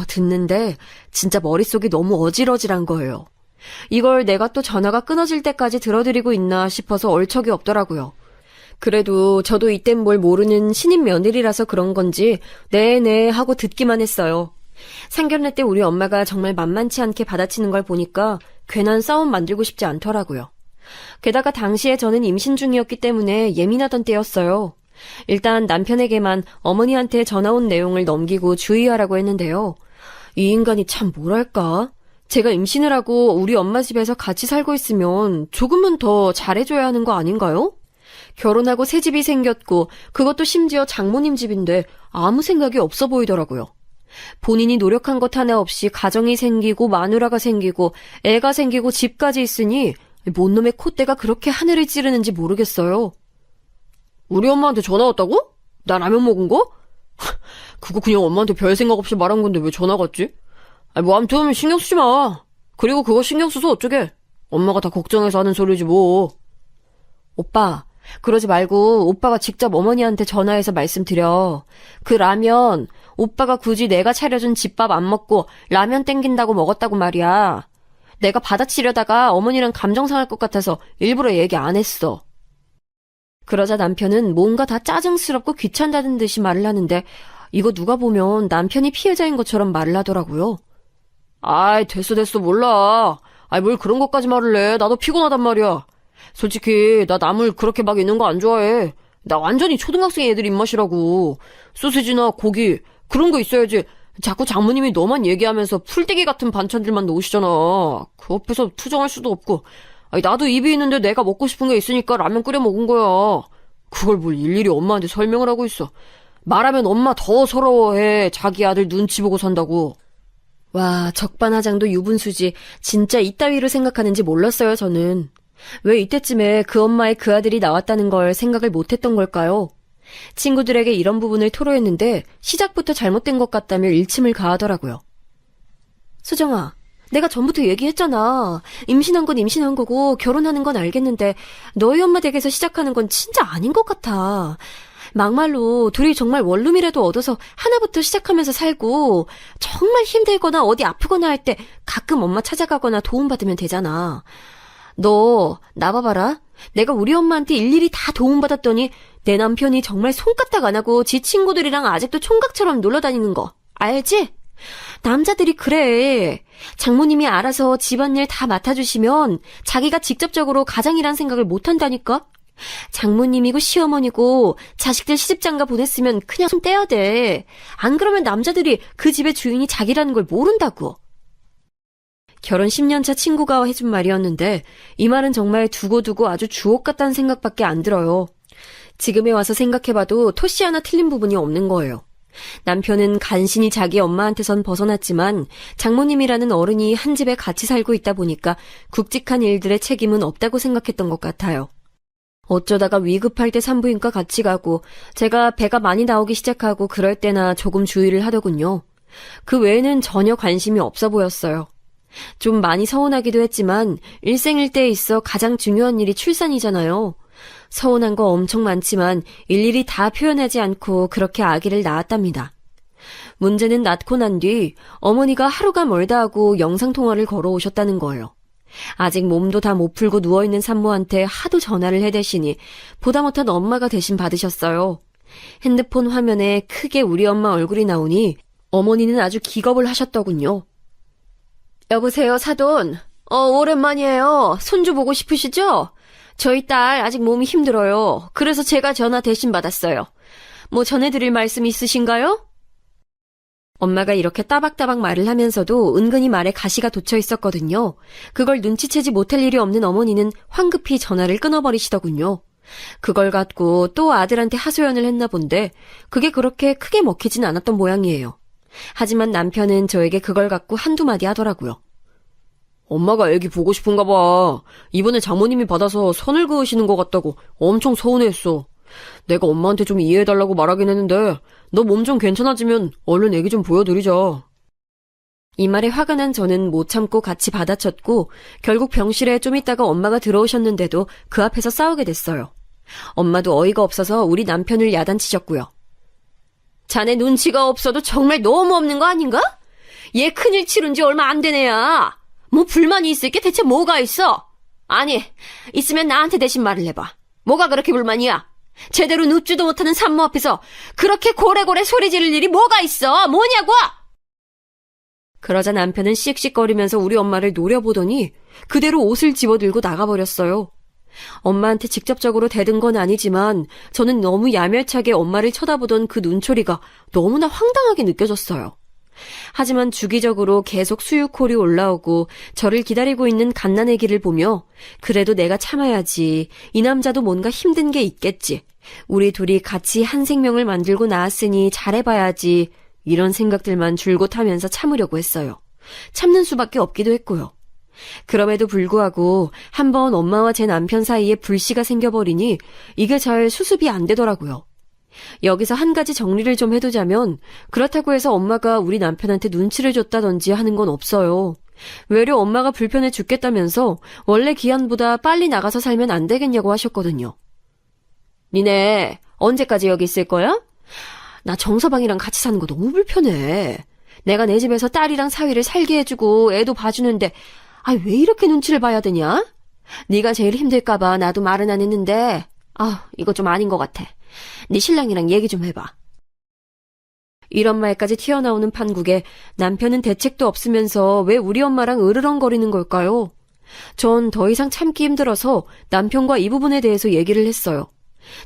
듣는데 진짜 머릿속이 너무 어질어질한 거예요. 이걸 내가 또 전화가 끊어질 때까지 들어드리고 있나 싶어서 얼척이 없더라고요. 그래도 저도 이땐 뭘 모르는 신임 며느리라서 그런 건지 네네 하고 듣기만 했어요. 상견례 때 우리 엄마가 정말 만만치 않게 받아치는 걸 보니까 괜한 싸움 만들고 싶지 않더라고요. 게다가 당시에 저는 임신 중이었기 때문에 예민하던 때였어요. 일단 남편에게만 어머니한테 전화 온 내용을 넘기고 주의하라고 했는데요. 이 인간이 참 뭐랄까? 제가 임신을 하고 우리 엄마 집에서 같이 살고 있으면 조금은 더 잘해줘야 하는 거 아닌가요? 결혼하고 새 집이 생겼고 그것도 심지어 장모님 집인데 아무 생각이 없어 보이더라고요. 본인이 노력한 것 하나 없이 가정이 생기고 마누라가 생기고 애가 생기고 집까지 있으니 뭔 놈의 콧대가 그렇게 하늘을 찌르는지 모르겠어요. 우리 엄마한테 전화 왔다고? 나 라면 먹은 거? 그거 그냥 엄마한테 별 생각 없이 말한 건데 왜 전화 갔지? 뭐 아무튼 신경 쓰지 마. 그리고 그거 신경 써서 어쩌게. 엄마가 다 걱정해서 하는 소리지 뭐. 오빠, 그러지 말고 오빠가 직접 어머니한테 전화해서 말씀드려. 그 라면 오빠가 굳이 내가 차려준 집밥 안 먹고 라면 땡긴다고 먹었다고 말이야. 내가 받아치려다가 어머니랑 감정 상할 것 같아서 일부러 얘기 안 했어. 그러자 남편은 뭔가 다 짜증스럽고 귀찮다는 듯이 말을 하는데 이거 누가 보면 남편이 피해자인 것처럼 말을 하더라고요. 아이 됐어 몰라. 아이 뭘 그런 것까지 말을 해. 나도 피곤하단 말이야. 솔직히 나 나물 그렇게 막 있는 거 안 좋아해. 나 완전히 초등학생 애들 입맛이라고. 소시지나 고기 그런 거 있어야지. 자꾸 장모님이 너만 얘기하면서 풀떼기 같은 반찬들만 넣으시잖아. 그 앞에서 투정할 수도 없고. 아니, 나도 입이 있는데 내가 먹고 싶은 게 있으니까 라면 끓여 먹은 거야. 그걸 뭘 일일이 엄마한테 설명을 하고 있어. 말하면 엄마 더 서러워해. 자기 아들 눈치 보고 산다고. 와, 적반하장도 유분수지. 진짜 이따위로 생각하는지 몰랐어요, 저는. 왜 이때쯤에 그 엄마의 그 아들이 나왔다는 걸 생각을 못했던 걸까요? 친구들에게 이런 부분을 토로했는데 시작부터 잘못된 것 같다며 일침을 가하더라고요. 수정아, 내가 전부터 얘기했잖아. 임신한 건 임신한 거고 결혼하는 건 알겠는데 너희 엄마 댁에서 시작하는 건 진짜 아닌 것 같아. 막말로 둘이 정말 원룸이라도 얻어서 하나부터 시작하면서 살고 정말 힘들거나 어디 아프거나 할 때 가끔 엄마 찾아가거나 도움받으면 되잖아. 너 나 봐봐라. 내가 우리 엄마한테 일일이 다 도움받았더니 내 남편이 정말 손까딱 안 하고 지 친구들이랑 아직도 총각처럼 놀러 다니는 거 알지? 남자들이 그래. 장모님이 알아서 집안일 다 맡아주시면 자기가 직접적으로 가장이란 생각을 못한다니까? 장모님이고 시어머니고 자식들 시집장가 보냈으면 그냥 손 떼야 돼. 안 그러면 남자들이 그 집의 주인이 자기라는 걸 모른다고. 결혼 10년차 친구가 해준 말이었는데 이 말은 정말 두고두고 아주 주옥 같다는 생각밖에 안 들어요. 지금에 와서 생각해봐도 토시 하나 틀린 부분이 없는 거예요. 남편은 간신히 자기 엄마한테선 벗어났지만 장모님이라는 어른이 한 집에 같이 살고 있다 보니까 굵직한 일들의 책임은 없다고 생각했던 것 같아요. 어쩌다가 위급할 때 산부인과 같이 가고 제가 배가 많이 나오기 시작하고 그럴 때나 조금 주의를 하더군요. 그 외에는 전혀 관심이 없어 보였어요. 좀 많이 서운하기도 했지만 일생일대에 있어 가장 중요한 일이 출산이잖아요. 서운한 거 엄청 많지만 일일이 다 표현하지 않고 그렇게 아기를 낳았답니다. 문제는 낳고 난 뒤 어머니가 하루가 멀다 하고 영상통화를 걸어오셨다는 거예요. 아직 몸도 다 못 풀고 누워있는 산모한테 하도 전화를 해대시니 보다 못한 엄마가 대신 받으셨어요. 핸드폰 화면에 크게 우리 엄마 얼굴이 나오니 어머니는 아주 기겁을 하셨더군요. 여보세요, 사돈. 오랜만이에요. 손주 보고 싶으시죠? 저희 딸 아직 몸이 힘들어요. 그래서 제가 전화 대신 받았어요. 뭐 전해드릴 말씀 있으신가요? 엄마가 이렇게 따박따박 말을 하면서도 은근히 말에 가시가 돋쳐 있었거든요. 그걸 눈치채지 못할 일이 없는 어머니는 황급히 전화를 끊어버리시더군요. 그걸 갖고 또 아들한테 하소연을 했나 본데 그게 그렇게 크게 먹히진 않았던 모양이에요. 하지만 남편은 저에게 그걸 갖고 한두 마디 하더라고요. 엄마가 애기 보고 싶은가 봐. 이번에 장모님이 받아서 선을 그으시는 것 같다고 엄청 서운해했어. 내가 엄마한테 좀 이해해달라고 말하긴 했는데 너 몸 좀 괜찮아지면 얼른 애기 좀 보여드리자. 이 말에 화가 난 저는 못 참고 같이 받아쳤고 결국 병실에 좀 있다가 엄마가 들어오셨는데도 그 앞에서 싸우게 됐어요. 엄마도 어이가 없어서 우리 남편을 야단치셨고요. 자네 눈치가 없어도 정말 너무 없는 거 아닌가? 얘 큰일 치른 지 얼마 안 된 애야. 뭐 불만이 있을 게 대체 뭐가 있어? 아니, 있으면 나한테 대신 말을 해봐. 뭐가 그렇게 불만이야? 제대로 눕지도 못하는 산모 앞에서 그렇게 고래고래 소리 지를 일이 뭐가 있어? 뭐냐고! 그러자 남편은 씩씩거리면서 우리 엄마를 노려보더니 그대로 옷을 집어들고 나가버렸어요. 엄마한테 직접적으로 대든 건 아니지만 저는 너무 야멸차게 엄마를 쳐다보던 그 눈초리가 너무나 황당하게 느껴졌어요. 하지만 주기적으로 계속 수유콜이 올라오고 저를 기다리고 있는 갓난아기를 보며 그래도 내가 참아야지. 이 남자도 뭔가 힘든 게 있겠지. 우리 둘이 같이 한 생명을 만들고 낳았으니 잘해봐야지. 이런 생각들만 줄곧 하면서 참으려고 했어요. 참는 수밖에 없기도 했고요. 그럼에도 불구하고 한번 엄마와 제 남편 사이에 불씨가 생겨버리니 이게 잘 수습이 안 되더라고요. 여기서 한 가지 정리를 좀 해두자면 그렇다고 해서 엄마가 우리 남편한테 눈치를 줬다든지 하는 건 없어요. 외려 엄마가 불편해 죽겠다면서 원래 기한보다 빨리 나가서 살면 안 되겠냐고 하셨거든요. 니네 언제까지 여기 있을 거야? 나 정서방이랑 같이 사는 거 너무 불편해. 내가 내 집에서 딸이랑 사위를 살게 해주고 애도 봐주는데 왜 이렇게 눈치를 봐야 되냐? 네가 제일 힘들까봐 나도 말은 안 했는데 이거 좀 아닌 것 같아. 네 신랑이랑 얘기 좀 해봐. 이런 말까지 튀어나오는 판국에 남편은 대책도 없으면서 왜 우리 엄마랑 으르렁거리는 걸까요? 전 더 이상 참기 힘들어서 남편과 이 부분에 대해서 얘기를 했어요.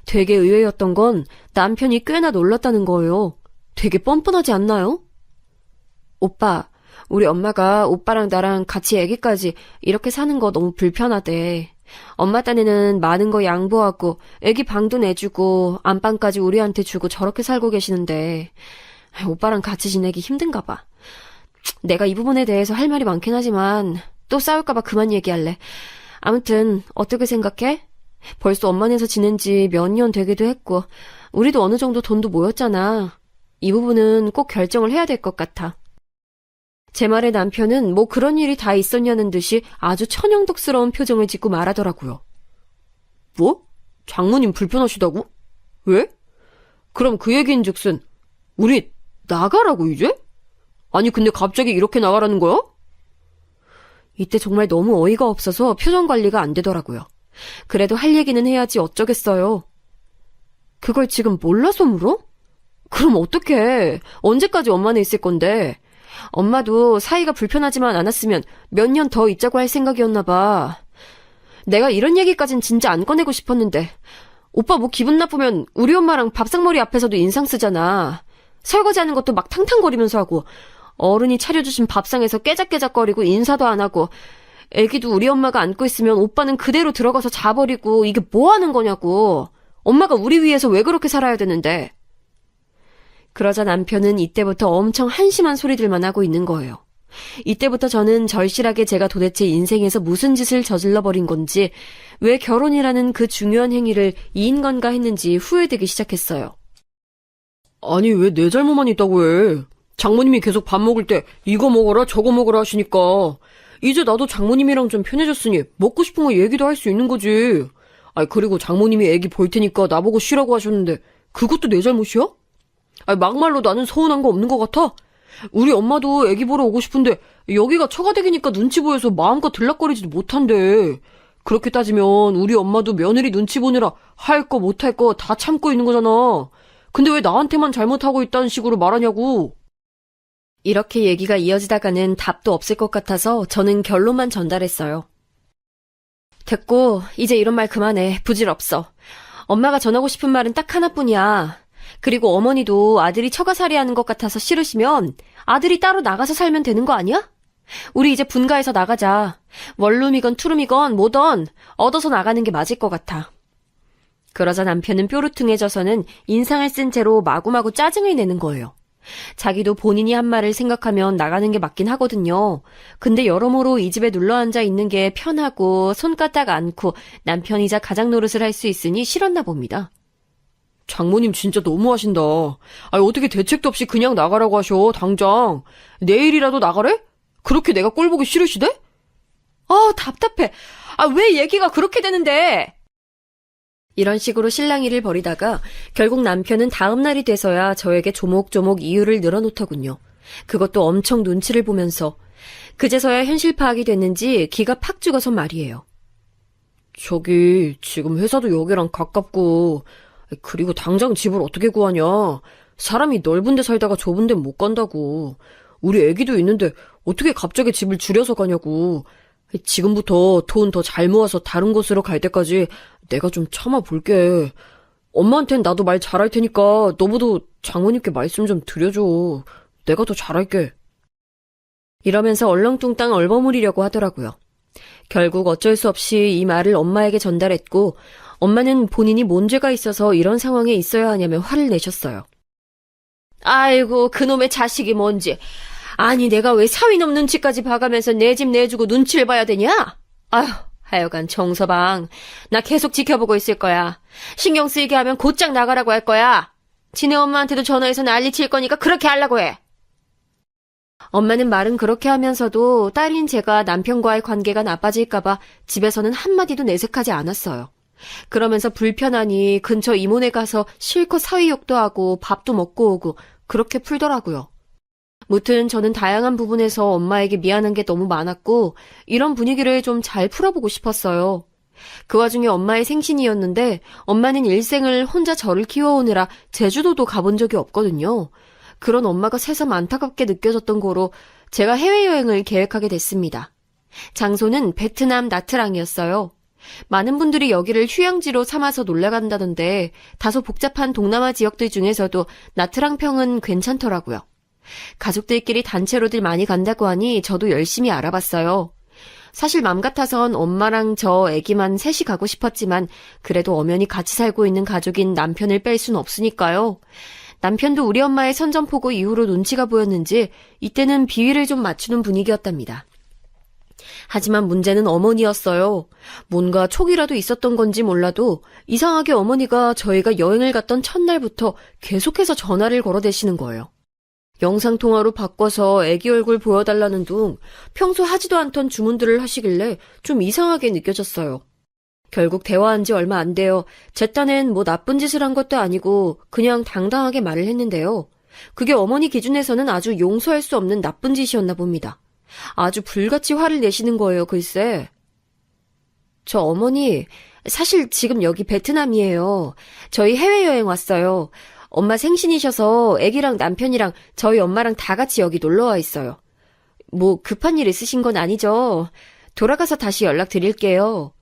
되게 의외였던 건 남편이 꽤나 놀랐다는 거예요. 되게 뻔뻔하지 않나요? 오빠, 우리 엄마가 오빠랑 나랑 같이 애기까지 이렇게 사는 거 너무 불편하대. 엄마 딴에는 많은 거 양보하고 애기 방도 내주고 안방까지 우리한테 주고 저렇게 살고 계시는데 오빠랑 같이 지내기 힘든가 봐. 내가 이 부분에 대해서 할 말이 많긴 하지만 또 싸울까 봐 그만 얘기할래. 아무튼 어떻게 생각해? 벌써 엄마네에서 지낸 지 몇 년 되기도 했고 우리도 어느 정도 돈도 모였잖아. 이 부분은 꼭 결정을 해야 될 것 같아. 제 말에 남편은 뭐 그런 일이 다 있었냐는 듯이 아주 천연덕스러운 표정을 짓고 말하더라고요. 뭐? 장모님 불편하시다고? 왜? 그럼 그 얘기인즉슨 우리 나가라고 이제? 아니 근데 갑자기 이렇게 나가라는 거야? 이때 정말 너무 어이가 없어서 표정 관리가 안 되더라고요. 그래도 할 얘기는 해야지 어쩌겠어요. 그걸 지금 몰라서 물어? 그럼 어떡해. 언제까지 엄마네 있을 건데. 엄마도 사이가 불편하지만 않았으면 몇 년 더 있자고 할 생각이었나 봐. 내가 이런 얘기까진 진짜 안 꺼내고 싶었는데 오빠 뭐 기분 나쁘면 우리 엄마랑 밥상머리 앞에서도 인상 쓰잖아. 설거지하는 것도 막 탕탕거리면서 하고 어른이 차려주신 밥상에서 깨작깨작거리고 인사도 안 하고 애기도 우리 엄마가 안고 있으면 오빠는 그대로 들어가서 자버리고 이게 뭐 하는 거냐고. 엄마가 우리 위해서 왜 그렇게 살아야 되는데. 그러자 남편은 이때부터 엄청 한심한 소리들만 하고 있는 거예요. 이때부터 저는 절실하게 제가 도대체 인생에서 무슨 짓을 저질러버린 건지, 왜 결혼이라는 그 중요한 행위를 이 인간과 했는지 후회되기 시작했어요. 아니, 왜 내 잘못만 있다고 해? 장모님이 계속 밥 먹을 때 이거 먹어라 저거 먹어라 하시니까 이제 나도 장모님이랑 좀 편해졌으니 먹고 싶은 거 얘기도 할 수 있는 거지. 아니, 그리고 장모님이 애기 볼 테니까 나보고 쉬라고 하셨는데 그것도 내 잘못이야? 아니, 막말로 나는 서운한 거 없는 것 같아? 우리 엄마도 애기 보러 오고 싶은데 여기가 처가댁이니까 눈치 보여서 마음껏 들락거리지도 못한대. 그렇게 따지면 우리 엄마도 며느리 눈치 보느라 할 거 못할 거 다 참고 있는 거잖아. 근데 왜 나한테만 잘못하고 있다는 식으로 말하냐고. 이렇게 얘기가 이어지다가는 답도 없을 것 같아서 저는 결론만 전달했어요. 됐고, 이제 이런 말 그만해. 부질없어. 엄마가 전하고 싶은 말은 딱 하나뿐이야. 그리고 어머니도 아들이 처가살이하는 것 같아서 싫으시면 아들이 따로 나가서 살면 되는 거 아니야? 우리 이제 분가해서 나가자. 원룸이건 투룸이건 뭐든 얻어서 나가는 게 맞을 것 같아. 그러자 남편은 뾰루퉁해져서는 인상을 쓴 채로 마구마구 짜증을 내는 거예요. 자기도 본인이 한 말을 생각하면 나가는 게 맞긴 하거든요. 근데 여러모로 이 집에 눌러앉아 있는 게 편하고 손가락 않고 남편이자 가장 노릇을 할 수 있으니 싫었나 봅니다. 장모님 진짜 너무하신다. 아니, 어떻게 대책도 없이 그냥 나가라고 하셔, 당장. 내일이라도 나가래? 그렇게 내가 꼴 보기 싫으시대? 아, 답답해. 아, 왜 얘기가 그렇게 되는데? 이런 식으로 실랑이를 벌이다가 결국 남편은 다음 날이 돼서야 저에게 조목조목 이유를 늘어놓더군요. 그것도 엄청 눈치를 보면서. 그제서야 현실 파악이 됐는지 기가 팍 죽어서 말이에요. 저기 지금 회사도 여기랑 가깝고 그리고 당장 집을 어떻게 구하냐. 사람이 넓은 데 살다가 좁은 데 못 간다고. 우리 애기도 있는데 어떻게 갑자기 집을 줄여서 가냐고. 지금부터 돈 더 잘 모아서 다른 곳으로 갈 때까지 내가 좀 참아볼게. 엄마한텐 나도 말 잘할 테니까 너보다 장모님께 말씀 좀 드려줘. 내가 더 잘할게. 이러면서 얼렁뚱땅 얼버무리려고 하더라고요. 결국 어쩔 수 없이 이 말을 엄마에게 전달했고 엄마는 본인이 뭔 죄가 있어서 이런 상황에 있어야 하냐며 화를 내셨어요. 아이고, 그놈의 자식이 뭔지. 아니, 내가 왜 사위 놈 눈치까지 봐가면서 내 집 내주고 눈치를 봐야 되냐? 아휴, 하여간 정서방, 나 계속 지켜보고 있을 거야. 신경 쓰이게 하면 곧장 나가라고 할 거야. 지네 엄마한테도 전화해서 난리 칠 거니까 그렇게 하려고 해. 엄마는 말은 그렇게 하면서도 딸인 제가 남편과의 관계가 나빠질까봐 집에서는 한마디도 내색하지 않았어요. 그러면서 불편하니 근처 이모네 가서 실컷 사위욕도 하고 밥도 먹고 오고 그렇게 풀더라고요. 무튼 저는 다양한 부분에서 엄마에게 미안한 게 너무 많았고 이런 분위기를 좀 잘 풀어보고 싶었어요. 그 와중에 엄마의 생신이었는데 엄마는 일생을 혼자 저를 키워오느라 제주도도 가본 적이 없거든요. 그런 엄마가 새삼 안타깝게 느껴졌던 거로 제가 해외여행을 계획하게 됐습니다. 장소는 베트남 나트랑이었어요. 많은 분들이 여기를 휴양지로 삼아서 놀러간다던데 다소 복잡한 동남아 지역들 중에서도 나트랑평은 괜찮더라고요. 가족들끼리 단체로들 많이 간다고 하니 저도 열심히 알아봤어요. 사실 맘 같아선 엄마랑 저 애기만 셋이 가고 싶었지만 그래도 엄연히 같이 살고 있는 가족인 남편을 뺄 순 없으니까요. 남편도 우리 엄마의 선전포고 이후로 눈치가 보였는지 이때는 비위를 좀 맞추는 분위기였답니다. 하지만 문제는 어머니였어요. 뭔가 촉이라도 있었던 건지 몰라도 이상하게 어머니가 저희가 여행을 갔던 첫날부터 계속해서 전화를 걸어대시는 거예요. 영상통화로 바꿔서 애기 얼굴 보여달라는 둥 평소 하지도 않던 주문들을 하시길래 좀 이상하게 느껴졌어요. 결국 대화한 지 얼마 안 돼요. 제 딴엔 뭐 나쁜 짓을 한 것도 아니고 그냥 당당하게 말을 했는데요. 그게 어머니 기준에서는 아주 용서할 수 없는 나쁜 짓이었나 봅니다. 아주 불같이 화를 내시는 거예요, 글쎄. 저 어머니, 사실 지금 여기 베트남이에요. 저희 해외여행 왔어요. 엄마 생신이셔서 애기랑 남편이랑 저희 엄마랑 다 같이 여기 놀러와 있어요. 뭐 급한 일 있으신 건 아니죠? 돌아가서 다시 연락드릴게요.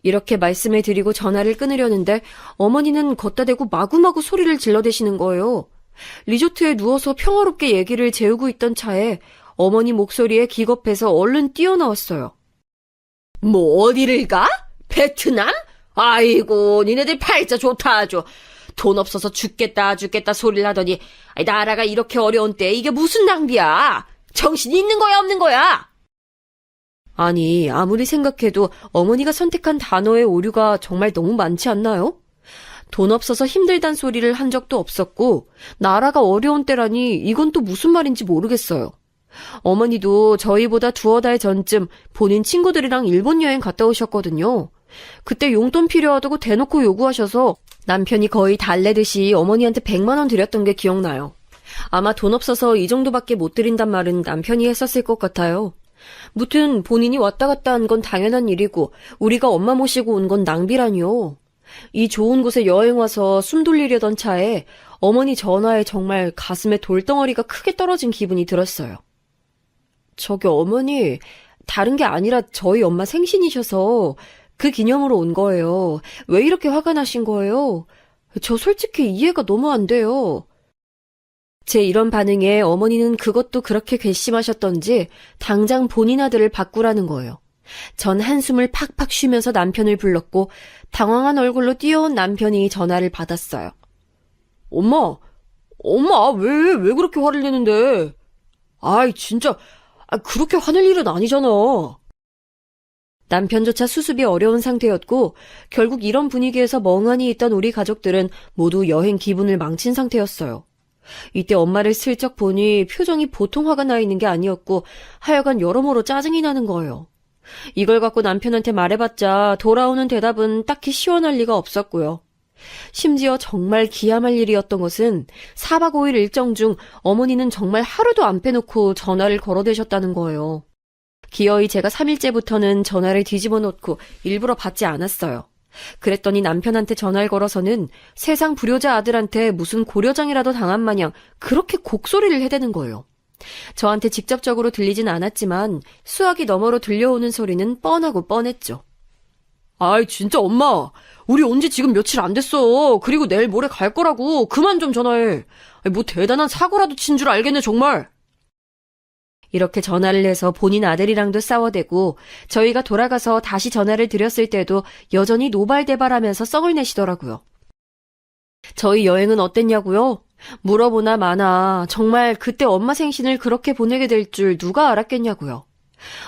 이렇게 말씀을 드리고 전화를 끊으려는데 어머니는 걷다 대고 마구마구 소리를 질러대시는 거예요. 리조트에 누워서 평화롭게 얘기를 재우고 있던 차에 어머니 목소리에 기겁해서 얼른 뛰어나왔어요. 뭐 어디를 가? 베트남? 아이고, 니네들 팔자 좋다 아주. 돈 없어서 죽겠다 소리를 하더니 나라가 이렇게 어려운 때 이게 무슨 낭비야? 정신이 있는 거야 없는 거야? 아니, 아무리 생각해도 어머니가 선택한 단어의 오류가 정말 너무 많지 않나요? 돈 없어서 힘들단 소리를 한 적도 없었고 나라가 어려운 때라니 이건 또 무슨 말인지 모르겠어요. 어머니도 저희보다 두어 달 전쯤 본인 친구들이랑 일본 여행 갔다 오셨거든요. 그때 용돈 필요하다고 대놓고 요구하셔서 남편이 거의 달래듯이 어머니한테 100만 원 드렸던 게 기억나요. 아마 돈 없어서 이 정도밖에 못 드린단 말은 남편이 했었을 것 같아요. 무튼 본인이 왔다 갔다 한 건 당연한 일이고 우리가 엄마 모시고 온 건 낭비라니요. 이 좋은 곳에 여행 와서 숨 돌리려던 차에 어머니 전화에 정말 가슴에 돌덩어리가 크게 떨어진 기분이 들었어요. 저기 어머니, 다른 게 아니라 저희 엄마 생신이셔서 그 기념으로 온 거예요. 왜 이렇게 화가 나신 거예요? 저 솔직히 이해가 너무 안 돼요. 제 이런 반응에 어머니는 그것도 그렇게 괘씸하셨던지 당장 본인 아들을 바꾸라는 거예요. 전 한숨을 팍팍 쉬면서 남편을 불렀고 당황한 얼굴로 뛰어온 남편이 전화를 받았어요. 엄마, 왜 그렇게 화를 내는데? 아이, 진짜, 그렇게 화낼 일은 아니잖아. 남편조차 수습이 어려운 상태였고 결국 이런 분위기에서 멍하니 있던 우리 가족들은 모두 여행 기분을 망친 상태였어요. 이때 엄마를 슬쩍 보니 표정이 보통 화가 나 있는 게 아니었고 하여간 여러모로 짜증이 나는 거예요. 이걸 갖고 남편한테 말해봤자 돌아오는 대답은 딱히 시원할 리가 없었고요. 심지어 정말 기함할 일이었던 것은 4박 5일 일정 중 어머니는 정말 하루도 안 빼놓고 전화를 걸어대셨다는 거예요. 기어이 제가 3일째부터는 전화를 뒤집어 놓고 일부러 받지 않았어요. 그랬더니 남편한테 전화를 걸어서는 세상 불효자 아들한테 무슨 고려장이라도 당한 마냥 그렇게 곡소리를 해대는 거예요. 저한테 직접적으로 들리진 않았지만 수화기 너머로 들려오는 소리는 뻔하고 뻔했죠. 아이, 진짜 엄마. 우리 온 지 지금 며칠 안 됐어. 그리고 내일 모레 갈 거라고. 그만 좀 전화해. 뭐 대단한 사고라도 친 줄 알겠네, 정말. 이렇게 전화를 해서 본인 아들이랑도 싸워대고 저희가 돌아가서 다시 전화를 드렸을 때도 여전히 노발대발하면서 썽을 내시더라고요. 저희 여행은 어땠냐고요? 물어보나 마나 정말 그때 엄마 생신을 그렇게 보내게 될 줄 누가 알았겠냐고요.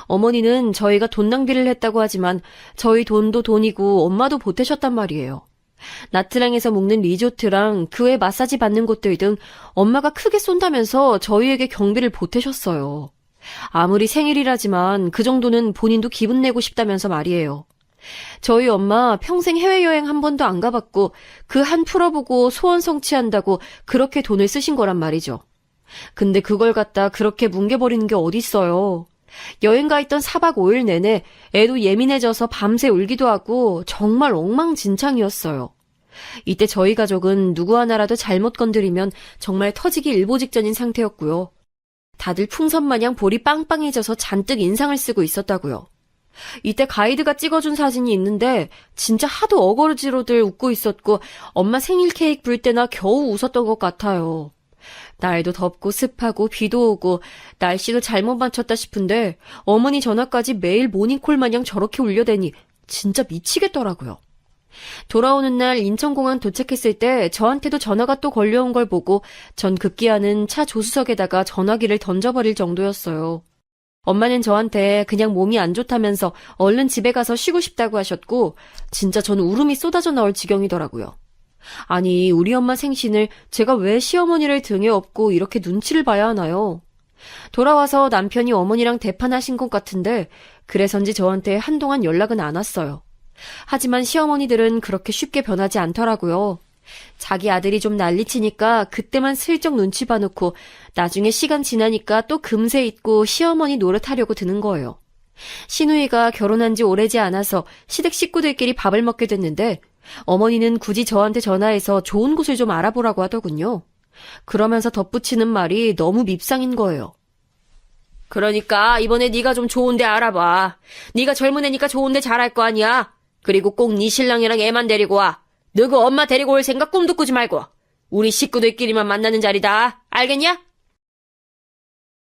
어머니는 저희가 돈 낭비를 했다고 하지만 저희 돈도 돈이고 엄마도 보태셨단 말이에요. 나트랑에서 묵는 리조트랑 그 외 마사지 받는 곳들 등 엄마가 크게 쏜다면서 저희에게 경비를 보태셨어요. 아무리 생일이라지만 그 정도는 본인도 기분 내고 싶다면서 말이에요. 저희 엄마 평생 해외여행 한 번도 안 가봤고 그 한 풀어보고 소원 성취한다고 그렇게 돈을 쓰신 거란 말이죠. 근데 그걸 갖다 그렇게 뭉개버리는 게 어딨어요. 여행 가 있던 4박 5일 내내 애도 예민해져서 밤새 울기도 하고 정말 엉망진창이었어요. 이때 저희 가족은 누구 하나라도 잘못 건드리면 정말 터지기 일보 직전인 상태였고요. 다들 풍선마냥 볼이 빵빵해져서 잔뜩 인상을 쓰고 있었다고요. 이때 가이드가 찍어준 사진이 있는데 진짜 하도 어거지로들 웃고 있었고 엄마 생일 케이크 불 때나 겨우 웃었던 것 같아요. 날도 덥고 습하고 비도 오고 날씨도 잘못 맞췄다 싶은데 어머니 전화까지 매일 모닝콜 마냥 저렇게 울려대니 진짜 미치겠더라고요. 돌아오는 날 인천공항 도착했을 때 저한테도 전화가 또 걸려온 걸 보고 전 급기야는 차 조수석에다가 전화기를 던져버릴 정도였어요. 엄마는 저한테 그냥 몸이 안 좋다면서 얼른 집에 가서 쉬고 싶다고 하셨고 진짜 전 울음이 쏟아져 나올 지경이더라고요. 아니, 우리 엄마 생신을 제가 왜 시어머니를 등에 업고 이렇게 눈치를 봐야 하나요? 돌아와서 남편이 어머니랑 대판하신 것 같은데 그래서인지 저한테 한동안 연락은 안 왔어요. 하지만 시어머니들은 그렇게 쉽게 변하지 않더라고요. 자기 아들이 좀 난리치니까 그때만 슬쩍 눈치 봐놓고 나중에 시간 지나니까 또 금세 잊고 시어머니 노릇하려고 드는 거예요. 시누이가 결혼한 지 오래지 않아서 시댁 식구들끼리 밥을 먹게 됐는데 어머니는 굳이 저한테 전화해서 좋은 곳을 좀 알아보라고 하더군요. 그러면서 덧붙이는 말이 너무 밉상인 거예요. 그러니까 이번에 네가 좀 좋은 데 알아봐. 네가 젊은 애니까 좋은 데 잘할 거 아니야. 그리고 꼭 네 신랑이랑 애만 데리고 와. 너그 엄마 데리고 올 생각 꿈도 꾸지 말고. 우리 식구들끼리만 만나는 자리다. 알겠냐?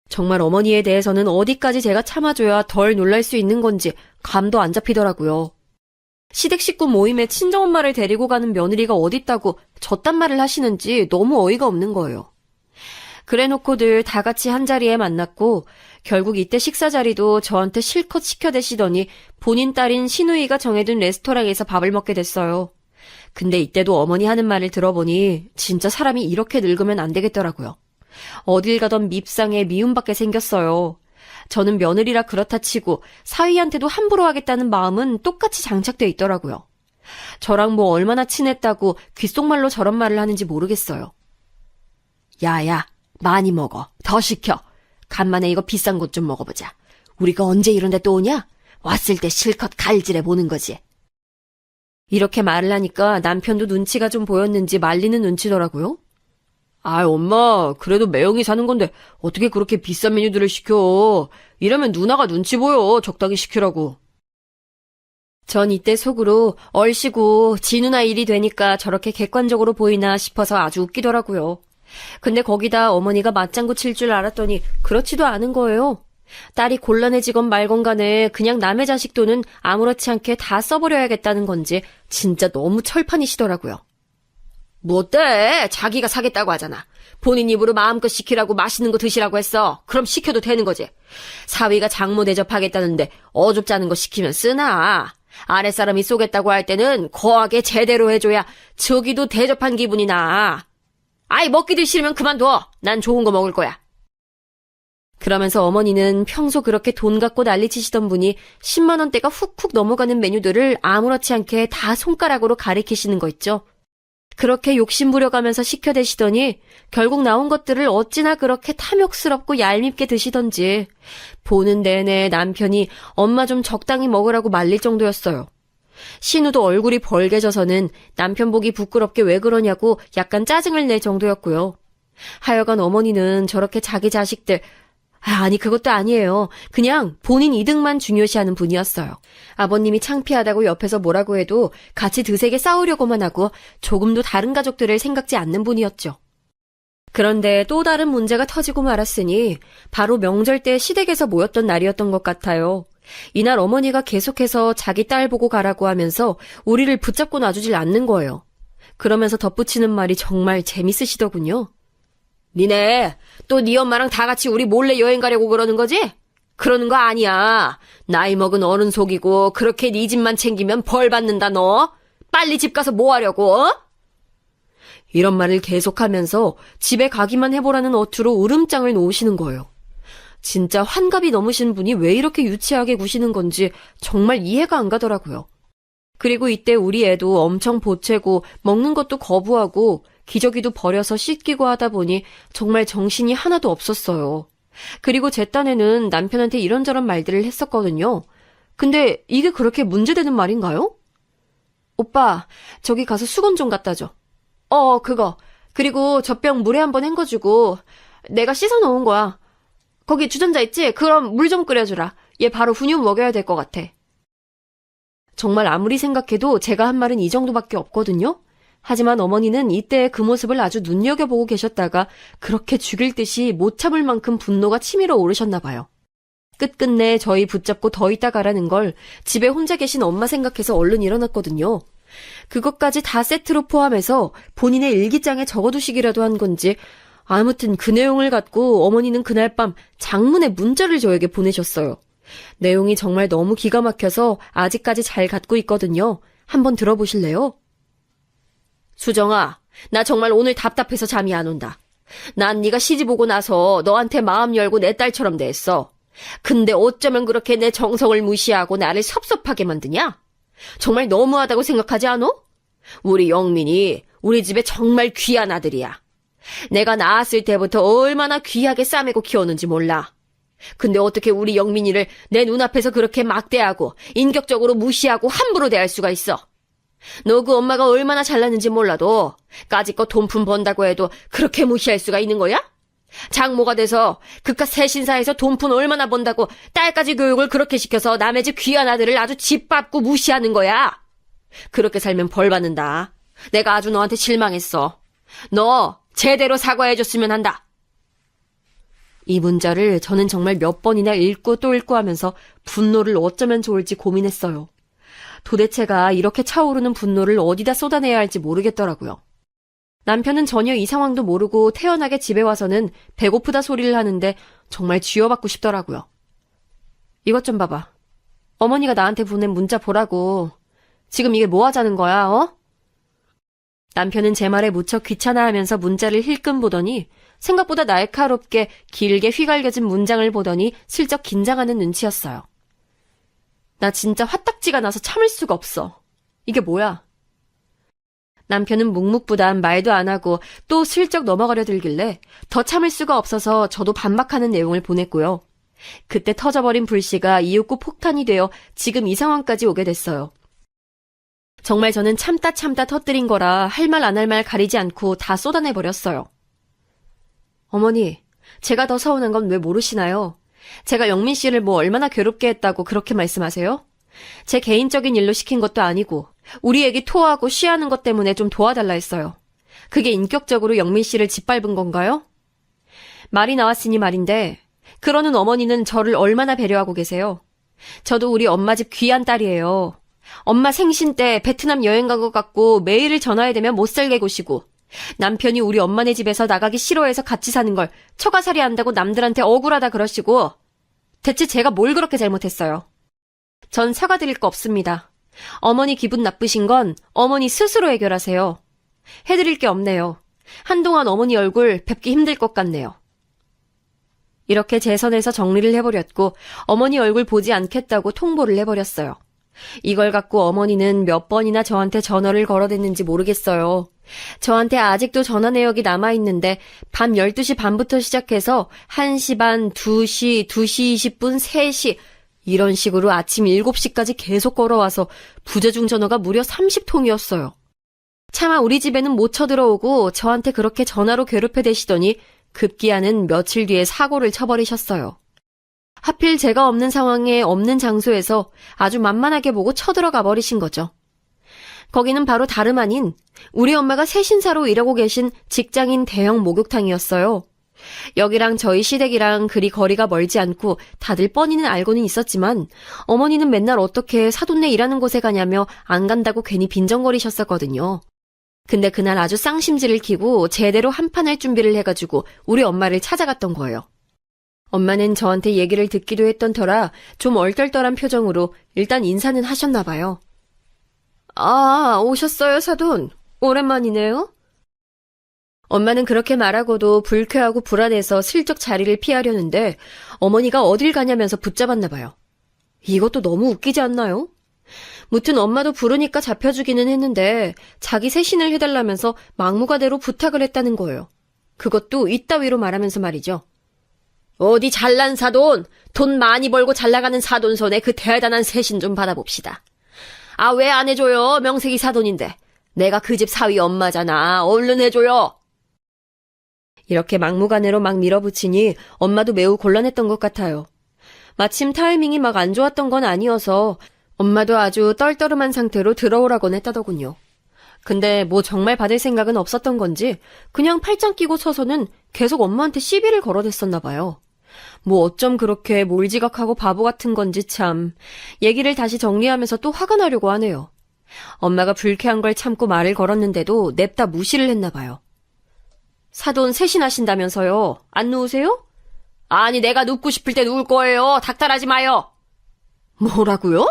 정말 어머니에 대해서는 어디까지 제가 참아줘야 덜 놀랄 수 있는 건지 감도 안 잡히더라고요. 시댁 식구 모임에 친정엄마를 데리고 가는 며느리가 어딨다고 저딴 말을 하시는지 너무 어이가 없는 거예요. 그래놓고들 다 같이 한자리에 만났고 결국 이때 식사 자리도 저한테 실컷 시켜대시더니 본인 딸인 시누이가 정해둔 레스토랑에서 밥을 먹게 됐어요. 근데 이때도 어머니 하는 말을 들어보니 진짜 사람이 이렇게 늙으면 안 되겠더라고요. 어딜 가던 밉상에 미움받게 생겼어요. 저는 며느리라 그렇다 치고 사위한테도 함부로 하겠다는 마음은 똑같이 장착돼 있더라고요. 저랑 뭐 얼마나 친했다고 귓속말로 저런 말을 하는지 모르겠어요. 야야, 많이 먹어. 더 시켜. 간만에 이거 비싼 것 좀 먹어보자. 우리가 언제 이런 데 또 오냐? 왔을 때 실컷 갈질해 보는 거지. 이렇게 말을 하니까 남편도 눈치가 좀 보였는지 말리는 눈치더라고요. 아, 엄마, 그래도 매형이 사는 건데 어떻게 그렇게 비싼 메뉴들을 시켜? 이러면 누나가 눈치 보여. 적당히 시키라고. 전 이때 속으로 얼씨구 지 누나 일이 되니까 저렇게 객관적으로 보이나 싶어서 아주 웃기더라고요. 근데 거기다 어머니가 맞장구 칠 줄 알았더니 그렇지도 않은 거예요. 딸이 곤란해지건 말건 간에 그냥 남의 자식 돈은 아무렇지 않게 다 써버려야겠다는 건지 진짜 너무 철판이시더라고요. 뭐 어때? 자기가 사겠다고 하잖아. 본인 입으로 마음껏 시키라고 맛있는 거 드시라고 했어. 그럼 시켜도 되는 거지. 사위가 장모 대접하겠다는데 어줍잖은 거 시키면 쓰나. 아랫사람이 쏘겠다고 할 때는 거하게 제대로 해줘야 저기도 대접한 기분이 나. 아이, 먹기도 싫으면 그만둬. 난 좋은 거 먹을 거야. 그러면서 어머니는 평소 그렇게 돈 갖고 난리치시던 분이 10만 원대가 훅훅 넘어가는 메뉴들을 아무렇지 않게 다 손가락으로 가리키시는 거 있죠. 그렇게 욕심부려가면서 시켜대시더니 결국 나온 것들을 어찌나 그렇게 탐욕스럽고 얄밉게 드시던지 보는 내내 남편이 엄마 좀 적당히 먹으라고 말릴 정도였어요. 신우도 얼굴이 벌개져서는 남편 보기 부끄럽게 왜 그러냐고 약간 짜증을 낼 정도였고요. 하여간 어머니는 저렇게 자기 자식들, 아니 그것도 아니에요. 그냥 본인 이득만 중요시하는 분이었어요. 아버님이 창피하다고 옆에서 뭐라고 해도 같이 드세게 싸우려고만 하고 조금도 다른 가족들을 생각지 않는 분이었죠. 그런데 또 다른 문제가 터지고 말았으니 바로 명절 때 시댁에서 모였던 날이었던 것 같아요. 이날 어머니가 계속해서 자기 딸 보고 가라고 하면서 우리를 붙잡고 놔주질 않는 거예요. 그러면서 덧붙이는 말이 정말 재밌으시더군요. 니네 또 네 엄마랑 다 같이 우리 몰래 여행 가려고 그러는 거지? 그러는 거 아니야. 나이 먹은 어른 속이고 그렇게 네 집만 챙기면 벌 받는다 너. 빨리 집 가서 뭐 하려고? 어? 이런 말을 계속하면서 집에 가기만 해보라는 어투로 울음장을 놓으시는 거예요. 진짜 환갑이 넘으신 분이 왜 이렇게 유치하게 구시는 건지 정말 이해가 안 가더라고요. 그리고 이때 우리 애도 엄청 보채고 먹는 것도 거부하고 기저귀도 버려서 씻기고 하다 보니 정말 정신이 하나도 없었어요. 그리고 제 딴에는 남편한테 이런저런 말들을 했었거든요. 근데 이게 그렇게 문제되는 말인가요? 오빠, 저기 가서 수건 좀 갖다 줘. 그거. 그리고 젖병 물에 한번 헹궈주고 내가 씻어 놓은 거야. 거기 주전자 있지? 그럼 물 좀 끓여주라. 얘 바로 분유 먹여야 될 것 같아. 정말 아무리 생각해도 제가 한 말은 이 정도밖에 없거든요. 하지만 어머니는 이때 그 모습을 아주 눈여겨보고 계셨다가 그렇게 죽일 듯이 못 참을 만큼 분노가 치밀어 오르셨나 봐요. 끝끝내 저희 붙잡고 더 있다 가라는 걸 집에 혼자 계신 엄마 생각해서 얼른 일어났거든요. 그것까지 다 세트로 포함해서 본인의 일기장에 적어두시기라도 한 건지 아무튼 그 내용을 갖고 어머니는 그날 밤 장문의 문자를 저에게 보내셨어요. 내용이 정말 너무 기가 막혀서 아직까지 잘 갖고 있거든요. 한번 들어보실래요? 수정아, 나 정말 오늘 답답해서 잠이 안 온다. 난 네가 시집 오고 나서 너한테 마음 열고 내 딸처럼 대했어. 근데 어쩌면 그렇게 내 정성을 무시하고 나를 섭섭하게 만드냐? 정말 너무하다고 생각하지 않아? 우리 영민이 우리 집에 정말 귀한 아들이야. 내가 낳았을 때부터 얼마나 귀하게 싸매고 키웠는지 몰라. 근데 어떻게 우리 영민이를 내 눈앞에서 그렇게 막대하고 인격적으로 무시하고 함부로 대할 수가 있어? 너 그 엄마가 얼마나 잘났는지 몰라도 까짓거 돈푼 번다고 해도 그렇게 무시할 수가 있는 거야? 장모가 돼서 그깟 새신사에서 돈푼 얼마나 번다고 딸까지 교육을 그렇게 시켜서 남의 집 귀한 아들을 아주 짓밟고 무시하는 거야. 그렇게 살면 벌 받는다. 내가 아주 너한테 실망했어. 너 제대로 사과해줬으면 한다. 이 문자를 저는 정말 몇 번이나 읽고 또 읽고 하면서 분노를 어쩌면 좋을지 고민했어요. 도대체가 이렇게 차오르는 분노를 어디다 쏟아내야 할지 모르겠더라고요. 남편은 전혀 이 상황도 모르고 태연하게 집에 와서는 배고프다 소리를 하는데 정말 쥐어받고 싶더라고요. 이것 좀 봐봐. 어머니가 나한테 보낸 문자 보라고. 지금 이게 뭐 하자는 거야, 어? 남편은 제 말에 무척 귀찮아하면서 문자를 힐끔 보더니 생각보다 날카롭게 길게 휘갈겨진 문장을 보더니 슬쩍 긴장하는 눈치였어요. 나 진짜 화딱지가 나서 참을 수가 없어. 이게 뭐야? 남편은 묵묵부단 말도 안 하고 또 슬쩍 넘어가려 들길래 더 참을 수가 없어서 저도 반박하는 내용을 보냈고요. 그때 터져버린 불씨가 이윽고 폭탄이 되어 지금 이 상황까지 오게 됐어요. 정말 저는 참다 터뜨린 거라 할 말 안 할 말 가리지 않고 다 쏟아내버렸어요. 어머니, 제가 더 서운한 건 왜 모르시나요? 제가 영민 씨를 뭐 얼마나 괴롭게 했다고 그렇게 말씀하세요? 제 개인적인 일로 시킨 것도 아니고 우리 애기 토하고 쉬하는 것 때문에 좀 도와달라 했어요. 그게 인격적으로 영민 씨를 짓밟은 건가요? 말이 나왔으니 말인데 그러는 어머니는 저를 얼마나 배려하고 계세요? 저도 우리 엄마 집 귀한 딸이에요. 엄마 생신 때 베트남 여행 간 것 같고 매일을 전화해 대면 못 살게 고시고 남편이 우리 엄마네 집에서 나가기 싫어해서 같이 사는 걸 처가살이 한다고 남들한테 억울하다 그러시고 대체 제가 뭘 그렇게 잘못했어요? 전 사과드릴 거 없습니다. 어머니 기분 나쁘신 건 어머니 스스로 해결하세요. 해드릴 게 없네요. 한동안 어머니 얼굴 뵙기 힘들 것 같네요. 이렇게 제 선에서 정리를 해버렸고 어머니 얼굴 보지 않겠다고 통보를 해버렸어요. 이걸 갖고 어머니는 몇 번이나 저한테 전화를 걸어댔는지 모르겠어요. 저한테 아직도 전화 내역이 남아있는데 밤 12시 반부터 시작해서 1시 반, 2시, 2시 20분, 3시 이런 식으로 아침 7시까지 계속 걸어와서 부재중 전화가 무려 30통이었어요. 차마 우리 집에는 못 쳐들어오고 저한테 그렇게 전화로 괴롭혀대시더니 급기야는 며칠 뒤에 사고를 쳐버리셨어요. 하필 제가 없는 상황에 없는 장소에서 아주 만만하게 보고 쳐들어가 버리신 거죠. 거기는 바로 다름 아닌 우리 엄마가 새신사로 일하고 계신 직장인 대형 목욕탕이었어요. 여기랑 저희 시댁이랑 그리 거리가 멀지 않고 다들 뻔히는 알고는 있었지만 어머니는 맨날 어떻게 사돈네 일하는 곳에 가냐며 안 간다고 괜히 빈정거리셨었거든요. 근데 그날 아주 쌍심지를 키고 제대로 한판 할 준비를 해가지고 우리 엄마를 찾아갔던 거예요. 엄마는 저한테 얘기를 듣기도 했던 터라 좀 얼떨떨한 표정으로 일단 인사는 하셨나 봐요. 아, 오셨어요, 사돈. 오랜만이네요. 엄마는 그렇게 말하고도 불쾌하고 불안해서 슬쩍 자리를 피하려는데 어머니가 어딜 가냐면서 붙잡았나 봐요. 이것도 너무 웃기지 않나요? 무튼 엄마도 부르니까 잡혀주기는 했는데 자기 세신을 해달라면서 막무가내로 부탁을 했다는 거예요. 그것도 이따위로 말하면서 말이죠. 어디 잘난 사돈, 돈 많이 벌고 잘나가는 사돈 손에 그 대단한 세신 좀 받아봅시다. 아, 왜 안 해줘요? 명색이 사돈인데. 내가 그 집 사위 엄마잖아. 얼른 해줘요. 이렇게 막무가내로 막 밀어붙이니 엄마도 매우 곤란했던 것 같아요. 마침 타이밍이 막 안 좋았던 건 아니어서 엄마도 아주 떨떠름한 상태로 들어오라곤 했다더군요. 근데 뭐 정말 받을 생각은 없었던 건지 그냥 팔짱 끼고 서서는 계속 엄마한테 시비를 걸어댔었나 봐요. 뭐 어쩜 그렇게 몰지각하고 바보 같은 건지 참. 얘기를 다시 정리하면서 또 화가 나려고 하네요. 엄마가 불쾌한 걸 참고 말을 걸었는데도 냅다 무시를 했나 봐요. 사돈 셋이나 하신다면서요. 안 누우세요? 아니 내가 눕고 싶을 때 누울 거예요. 닥달하지 마요. 뭐라고요?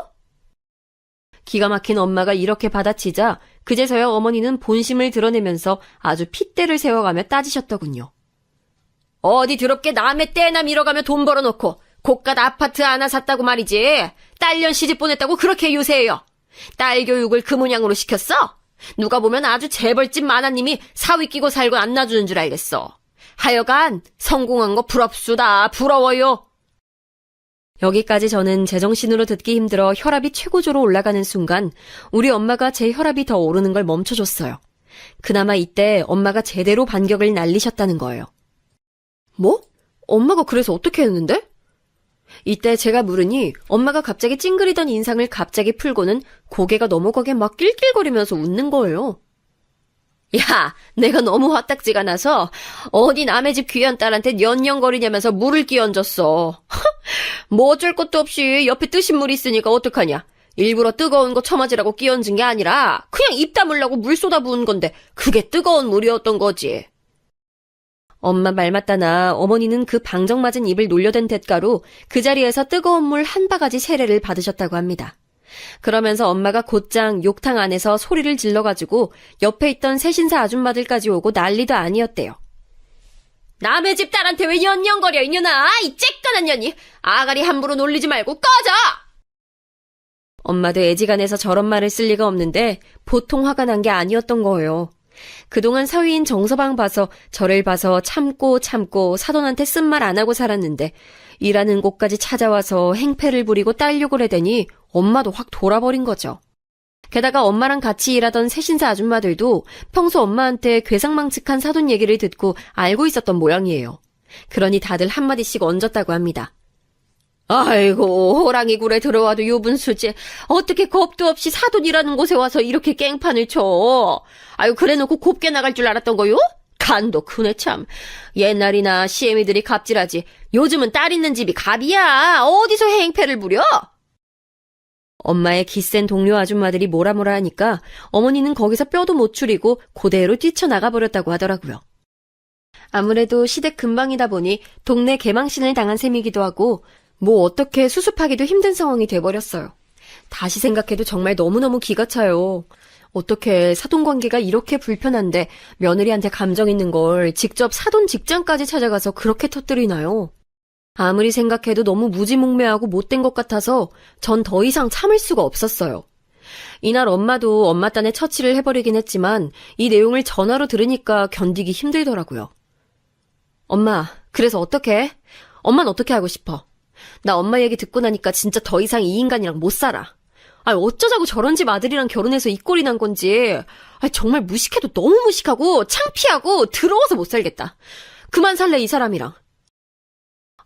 기가 막힌 엄마가 이렇게 받아치자 그제서야 어머니는 본심을 드러내면서 아주 핏대를 세워가며 따지셨더군요. 어디 더럽게 남의 떼나 밀어가며 돈 벌어놓고 고가 아파트 하나 샀다고 말이지. 딸년 시집 보냈다고 그렇게 유세해요. 딸 교육을 그 모양으로 시켰어? 누가 보면 아주 재벌집 마나님이 사위 끼고 살고 안 놔주는 줄 알겠어. 하여간 성공한 거 부럽수다. 부러워요. 여기까지 저는 제정신으로 듣기 힘들어 혈압이 최고조로 올라가는 순간 우리 엄마가 제 혈압이 더 오르는 걸 멈춰줬어요. 그나마 이때 엄마가 제대로 반격을 날리셨다는 거예요. 뭐? 엄마가 그래서 어떻게 했는데? 이때 제가 물으니 엄마가 갑자기 찡그리던 인상을 갑자기 풀고는 고개가 넘어가게 막 낄낄거리면서 웃는 거예요. 야, 내가 너무 화딱지가 나서 어디 남의 집 귀한 딸한테 년년거리냐면서 물을 끼얹었어. 뭐 어쩔 것도 없이 옆에 뜨신 물이 있으니까 어떡하냐. 일부러 뜨거운 거 처맞으라고 끼얹은 게 아니라 그냥 입 다물라고 물 쏟아 부은 건데 그게 뜨거운 물이었던 거지. 엄마 말 맞다나 어머니는 그 방정맞은 입을 놀려댄 대가로 그 자리에서 뜨거운 물 한 바가지 세례를 받으셨다고 합니다. 그러면서 엄마가 곧장 욕탕 안에서 소리를 질러가지고 옆에 있던 새신사 아줌마들까지 오고 난리도 아니었대요. 남의 집 딸한테 왜 연연거려 이년아. 이 쬐깐한 년이. 아가리 함부로 놀리지 말고 꺼져. 엄마도 애지간해서 저런 말을 쓸 리가 없는데 보통 화가 난 게 아니었던 거예요. 그동안 사위인 정서방 봐서 저를 봐서 참고 사돈한테 쓴말 안 하고 살았는데 일하는 곳까지 찾아와서 행패를 부리고 딸욕을 해대니 엄마도 확 돌아버린 거죠. 게다가 엄마랑 같이 일하던 새신사 아줌마들도 평소 엄마한테 괴상망측한 사돈 얘기를 듣고 알고 있었던 모양이에요. 그러니 다들 한마디씩 얹었다고 합니다. 아이고, 호랑이 굴에 들어와도 유분수지. 어떻게 겁도 없이 사돈이라는 곳에 와서 이렇게 깽판을 쳐. 아유, 그래놓고 곱게 나갈 줄 알았던 거요? 간도 크네 참. 옛날이나 시애미들이 갑질하지. 요즘은 딸 있는 집이 갑이야. 어디서 행패를 부려? 엄마의 기센 동료 아줌마들이 뭐라 하니까 어머니는 거기서 뼈도 못 추리고 그대로 뛰쳐나가버렸다고 하더라고요. 아무래도 시댁 근방이다 보니 동네 개망신을 당한 셈이기도 하고 뭐 어떻게 수습하기도 힘든 상황이 돼버렸어요. 다시 생각해도 정말 너무너무 기가 차요. 어떻게 사돈관계가 이렇게 불편한데 며느리한테 감정 있는 걸 직접 사돈 직장까지 찾아가서 그렇게 터뜨리나요? 아무리 생각해도 너무 무지몽매하고 못된 것 같아서 전 더 이상 참을 수가 없었어요. 이날 엄마도 엄마 딴에 처치를 해버리긴 했지만 이 내용을 전화로 들으니까 견디기 힘들더라고요. 엄마, 그래서 어떡해? 엄만 어떻게 하고 싶어? 나 엄마 얘기 듣고 나니까 진짜 더 이상 이 인간이랑 못 살아. 아니 어쩌자고 저런 집 아들이랑 결혼해서 이 꼴이 난 건지. 아니 정말 무식해도 너무 무식하고 창피하고 더러워서 못 살겠다. 그만 살래 이 사람이랑.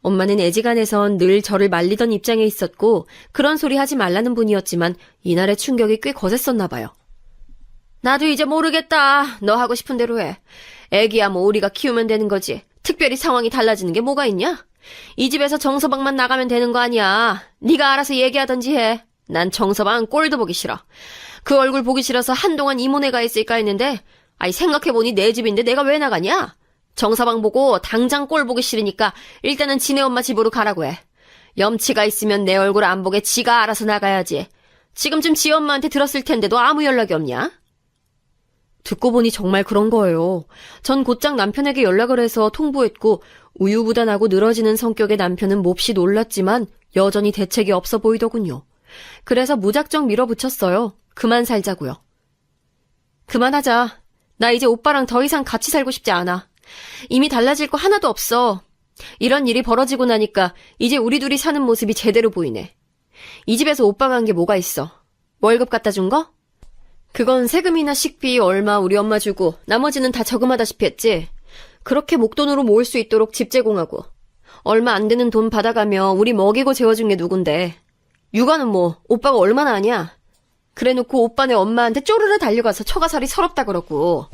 엄마는 애지간해선 늘 저를 말리던 입장에 있었고 그런 소리 하지 말라는 분이었지만 이날의 충격이 꽤 거셌었나 봐요. 나도 이제 모르겠다. 너 하고 싶은 대로 해. 애기야 뭐 우리가 키우면 되는 거지. 특별히 상황이 달라지는 게 뭐가 있냐? 이 집에서 정서방만 나가면 되는 거 아니야. 네가 알아서 얘기하던지 해. 난 정서방 꼴도 보기 싫어. 그 얼굴 보기 싫어서 한동안 이모네가 있을까 했는데 아이 생각해보니 내 집인데 내가 왜 나가냐? 정서방 보고 당장 꼴 보기 싫으니까 일단은 지네 엄마 집으로 가라고 해. 염치가 있으면 내 얼굴 안 보게 지가 알아서 나가야지. 지금쯤 지 엄마한테 들었을 텐데도 아무 연락이 없냐? 듣고 보니 정말 그런 거예요. 전 곧장 남편에게 연락을 해서 통보했고 우유부단하고 늘어지는 성격의 남편은 몹시 놀랐지만 여전히 대책이 없어 보이더군요. 그래서 무작정 밀어붙였어요. 그만 살자고요. 그만하자. 나 이제 오빠랑 더 이상 같이 살고 싶지 않아. 이미 달라질 거 하나도 없어. 이런 일이 벌어지고 나니까 이제 우리 둘이 사는 모습이 제대로 보이네. 이 집에서 오빠가 한 게 뭐가 있어? 월급 갖다 준 거? 그건 세금이나 식비 얼마 우리 엄마 주고 나머지는 다 저금하다시피 했지. 그렇게 목돈으로 모을 수 있도록 집 제공하고 얼마 안 되는 돈 받아가며 우리 먹이고 재워준 게 누군데. 육아는 뭐 오빠가 얼마나 하냐? 그래놓고 오빠네 엄마한테 쪼르르 달려가서 처가살이 서럽다 그러고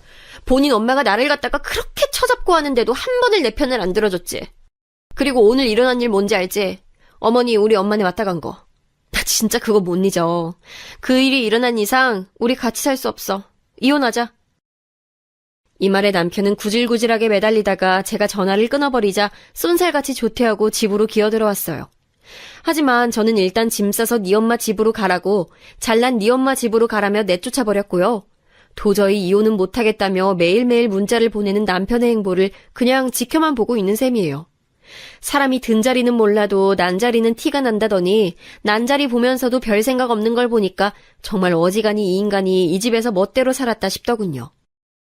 본인 엄마가 나를 갖다가 그렇게 처잡고 하는데도 한 번을 내 편을 안 들어줬지. 그리고 오늘 일어난 일 뭔지 알지? 어머니 우리 엄마네 왔다 간 거. 나 진짜 그거 못 잊어. 그 일이 일어난 이상 우리 같이 살 수 없어. 이혼하자. 이 말에 남편은 구질구질하게 매달리다가 제가 전화를 끊어버리자 쏜살같이 조퇴하고 집으로 기어들어왔어요. 하지만 저는 일단 짐 싸서 네 엄마 집으로 가라고 잘난 네 엄마 집으로 가라며 내쫓아버렸고요. 도저히 이혼은 못하겠다며 매일매일 문자를 보내는 남편의 행보를 그냥 지켜만 보고 있는 셈이에요. 사람이 든 자리는 몰라도 난 자리는 티가 난다더니 난 자리 보면서도 별 생각 없는 걸 보니까 정말 어지간히 이 인간이 이 집에서 멋대로 살았다 싶더군요.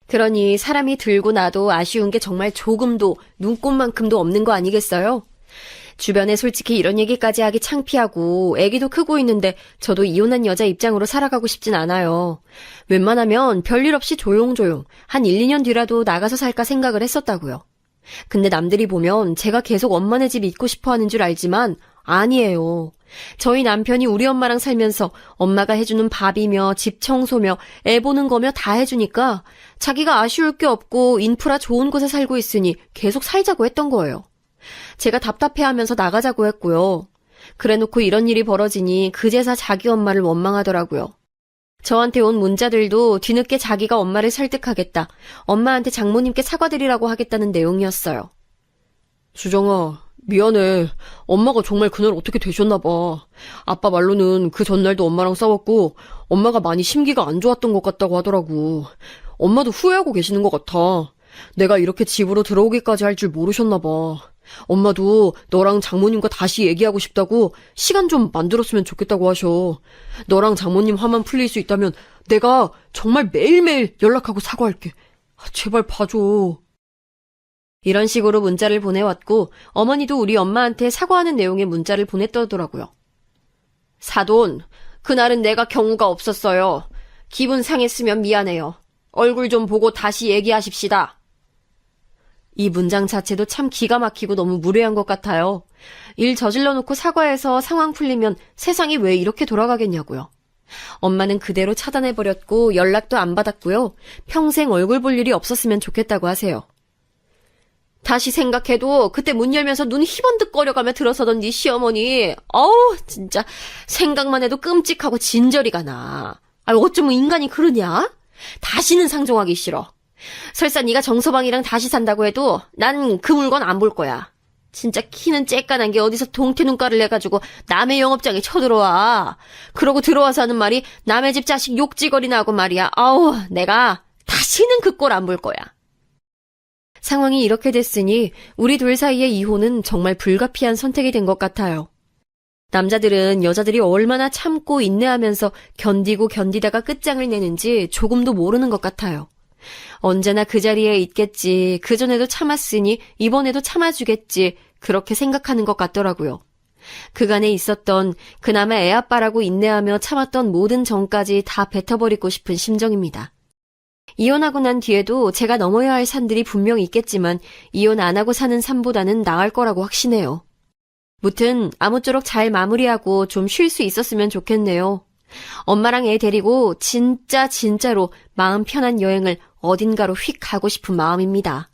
그러니 사람이 들고 나도 아쉬운 게 정말 조금도 눈꼽만큼도 없는 거 아니겠어요? 주변에 솔직히 이런 얘기까지 하기 창피하고 애기도 크고 있는데 저도 이혼한 여자 입장으로 살아가고 싶진 않아요. 웬만하면 별일 없이 조용조용 한 1, 2년 뒤라도 나가서 살까 생각을 했었다고요. 근데 남들이 보면 제가 계속 엄마네 집 있고 싶어 하는 줄 알지만 아니에요. 저희 남편이 우리 엄마랑 살면서 엄마가 해주는 밥이며 집 청소며 애 보는 거며 다 해주니까 자기가 아쉬울 게 없고 인프라 좋은 곳에 살고 있으니 계속 살자고 했던 거예요. 제가 답답해하면서 나가자고 했고요. 그래놓고 이런 일이 벌어지니 그제서 자기 엄마를 원망하더라고요. 저한테 온 문자들도 뒤늦게 자기가 엄마를 설득하겠다, 엄마한테 장모님께 사과드리라고 하겠다는 내용이었어요. 수정아, 미안해. 엄마가 정말 그날 어떻게 되셨나 봐. 아빠 말로는 그 전날도 엄마랑 싸웠고 엄마가 많이 심기가 안 좋았던 것 같다고 하더라고. 엄마도 후회하고 계시는 것 같아. 내가 이렇게 집으로 들어오기까지 할 줄 모르셨나 봐. 엄마도 너랑 장모님과 다시 얘기하고 싶다고 시간 좀 만들었으면 좋겠다고 하셔. 너랑 장모님 화만 풀릴 수 있다면 내가 정말 매일매일 연락하고 사과할게. 제발 봐줘. 이런 식으로 문자를 보내왔고 어머니도 우리 엄마한테 사과하는 내용의 문자를 보냈더라고요. 사돈, 그날은 내가 경우가 없었어요. 기분 상했으면 미안해요. 얼굴 좀 보고 다시 얘기하십시다. 이 문장 자체도 참 기가 막히고 너무 무례한 것 같아요. 일 저질러 놓고 사과해서 상황 풀리면 세상이 왜 이렇게 돌아가겠냐고요. 엄마는 그대로 차단해버렸고 연락도 안 받았고요. 평생 얼굴 볼 일이 없었으면 좋겠다고 하세요. 다시 생각해도 그때 문 열면서 눈 희번득거려가며 들어서던 네 시어머니, 어우 진짜 생각만 해도 끔찍하고 진저리가 나. 어쩌면 인간이 그러냐? 다시는 상종하기 싫어. 설사 네가 정서방이랑 다시 산다고 해도 난 그 물건 안 볼 거야. 진짜 키는 쬐깐한 게 어디서 동태 눈가를 내가지고 남의 영업장에 쳐들어와. 그러고 들어와서 하는 말이 남의 집 자식 욕지거리나 하고 말이야. 아우, 내가 다시는 그 꼴 안 볼 거야. 상황이 이렇게 됐으니 우리 둘 사이의 이혼은 정말 불가피한 선택이 된 것 같아요. 남자들은 여자들이 얼마나 참고 인내하면서 견디고 견디다가 끝장을 내는지 조금도 모르는 것 같아요. 언제나 그 자리에 있겠지, 그전에도 참았으니 이번에도 참아주겠지, 그렇게 생각하는 것 같더라고요. 그간에 있었던 그나마 애아빠라고 인내하며 참았던 모든 정까지 다 뱉어버리고 싶은 심정입니다. 이혼하고 난 뒤에도 제가 넘어야 할 산들이 분명 있겠지만 이혼 안 하고 사는 삶보다는 나을 거라고 확신해요. 무튼 아무쪼록 잘 마무리하고 좀 쉴 수 있었으면 좋겠네요. 엄마랑 애 데리고 진짜로 마음 편한 여행을 어딘가로 휙 가고 싶은 마음입니다.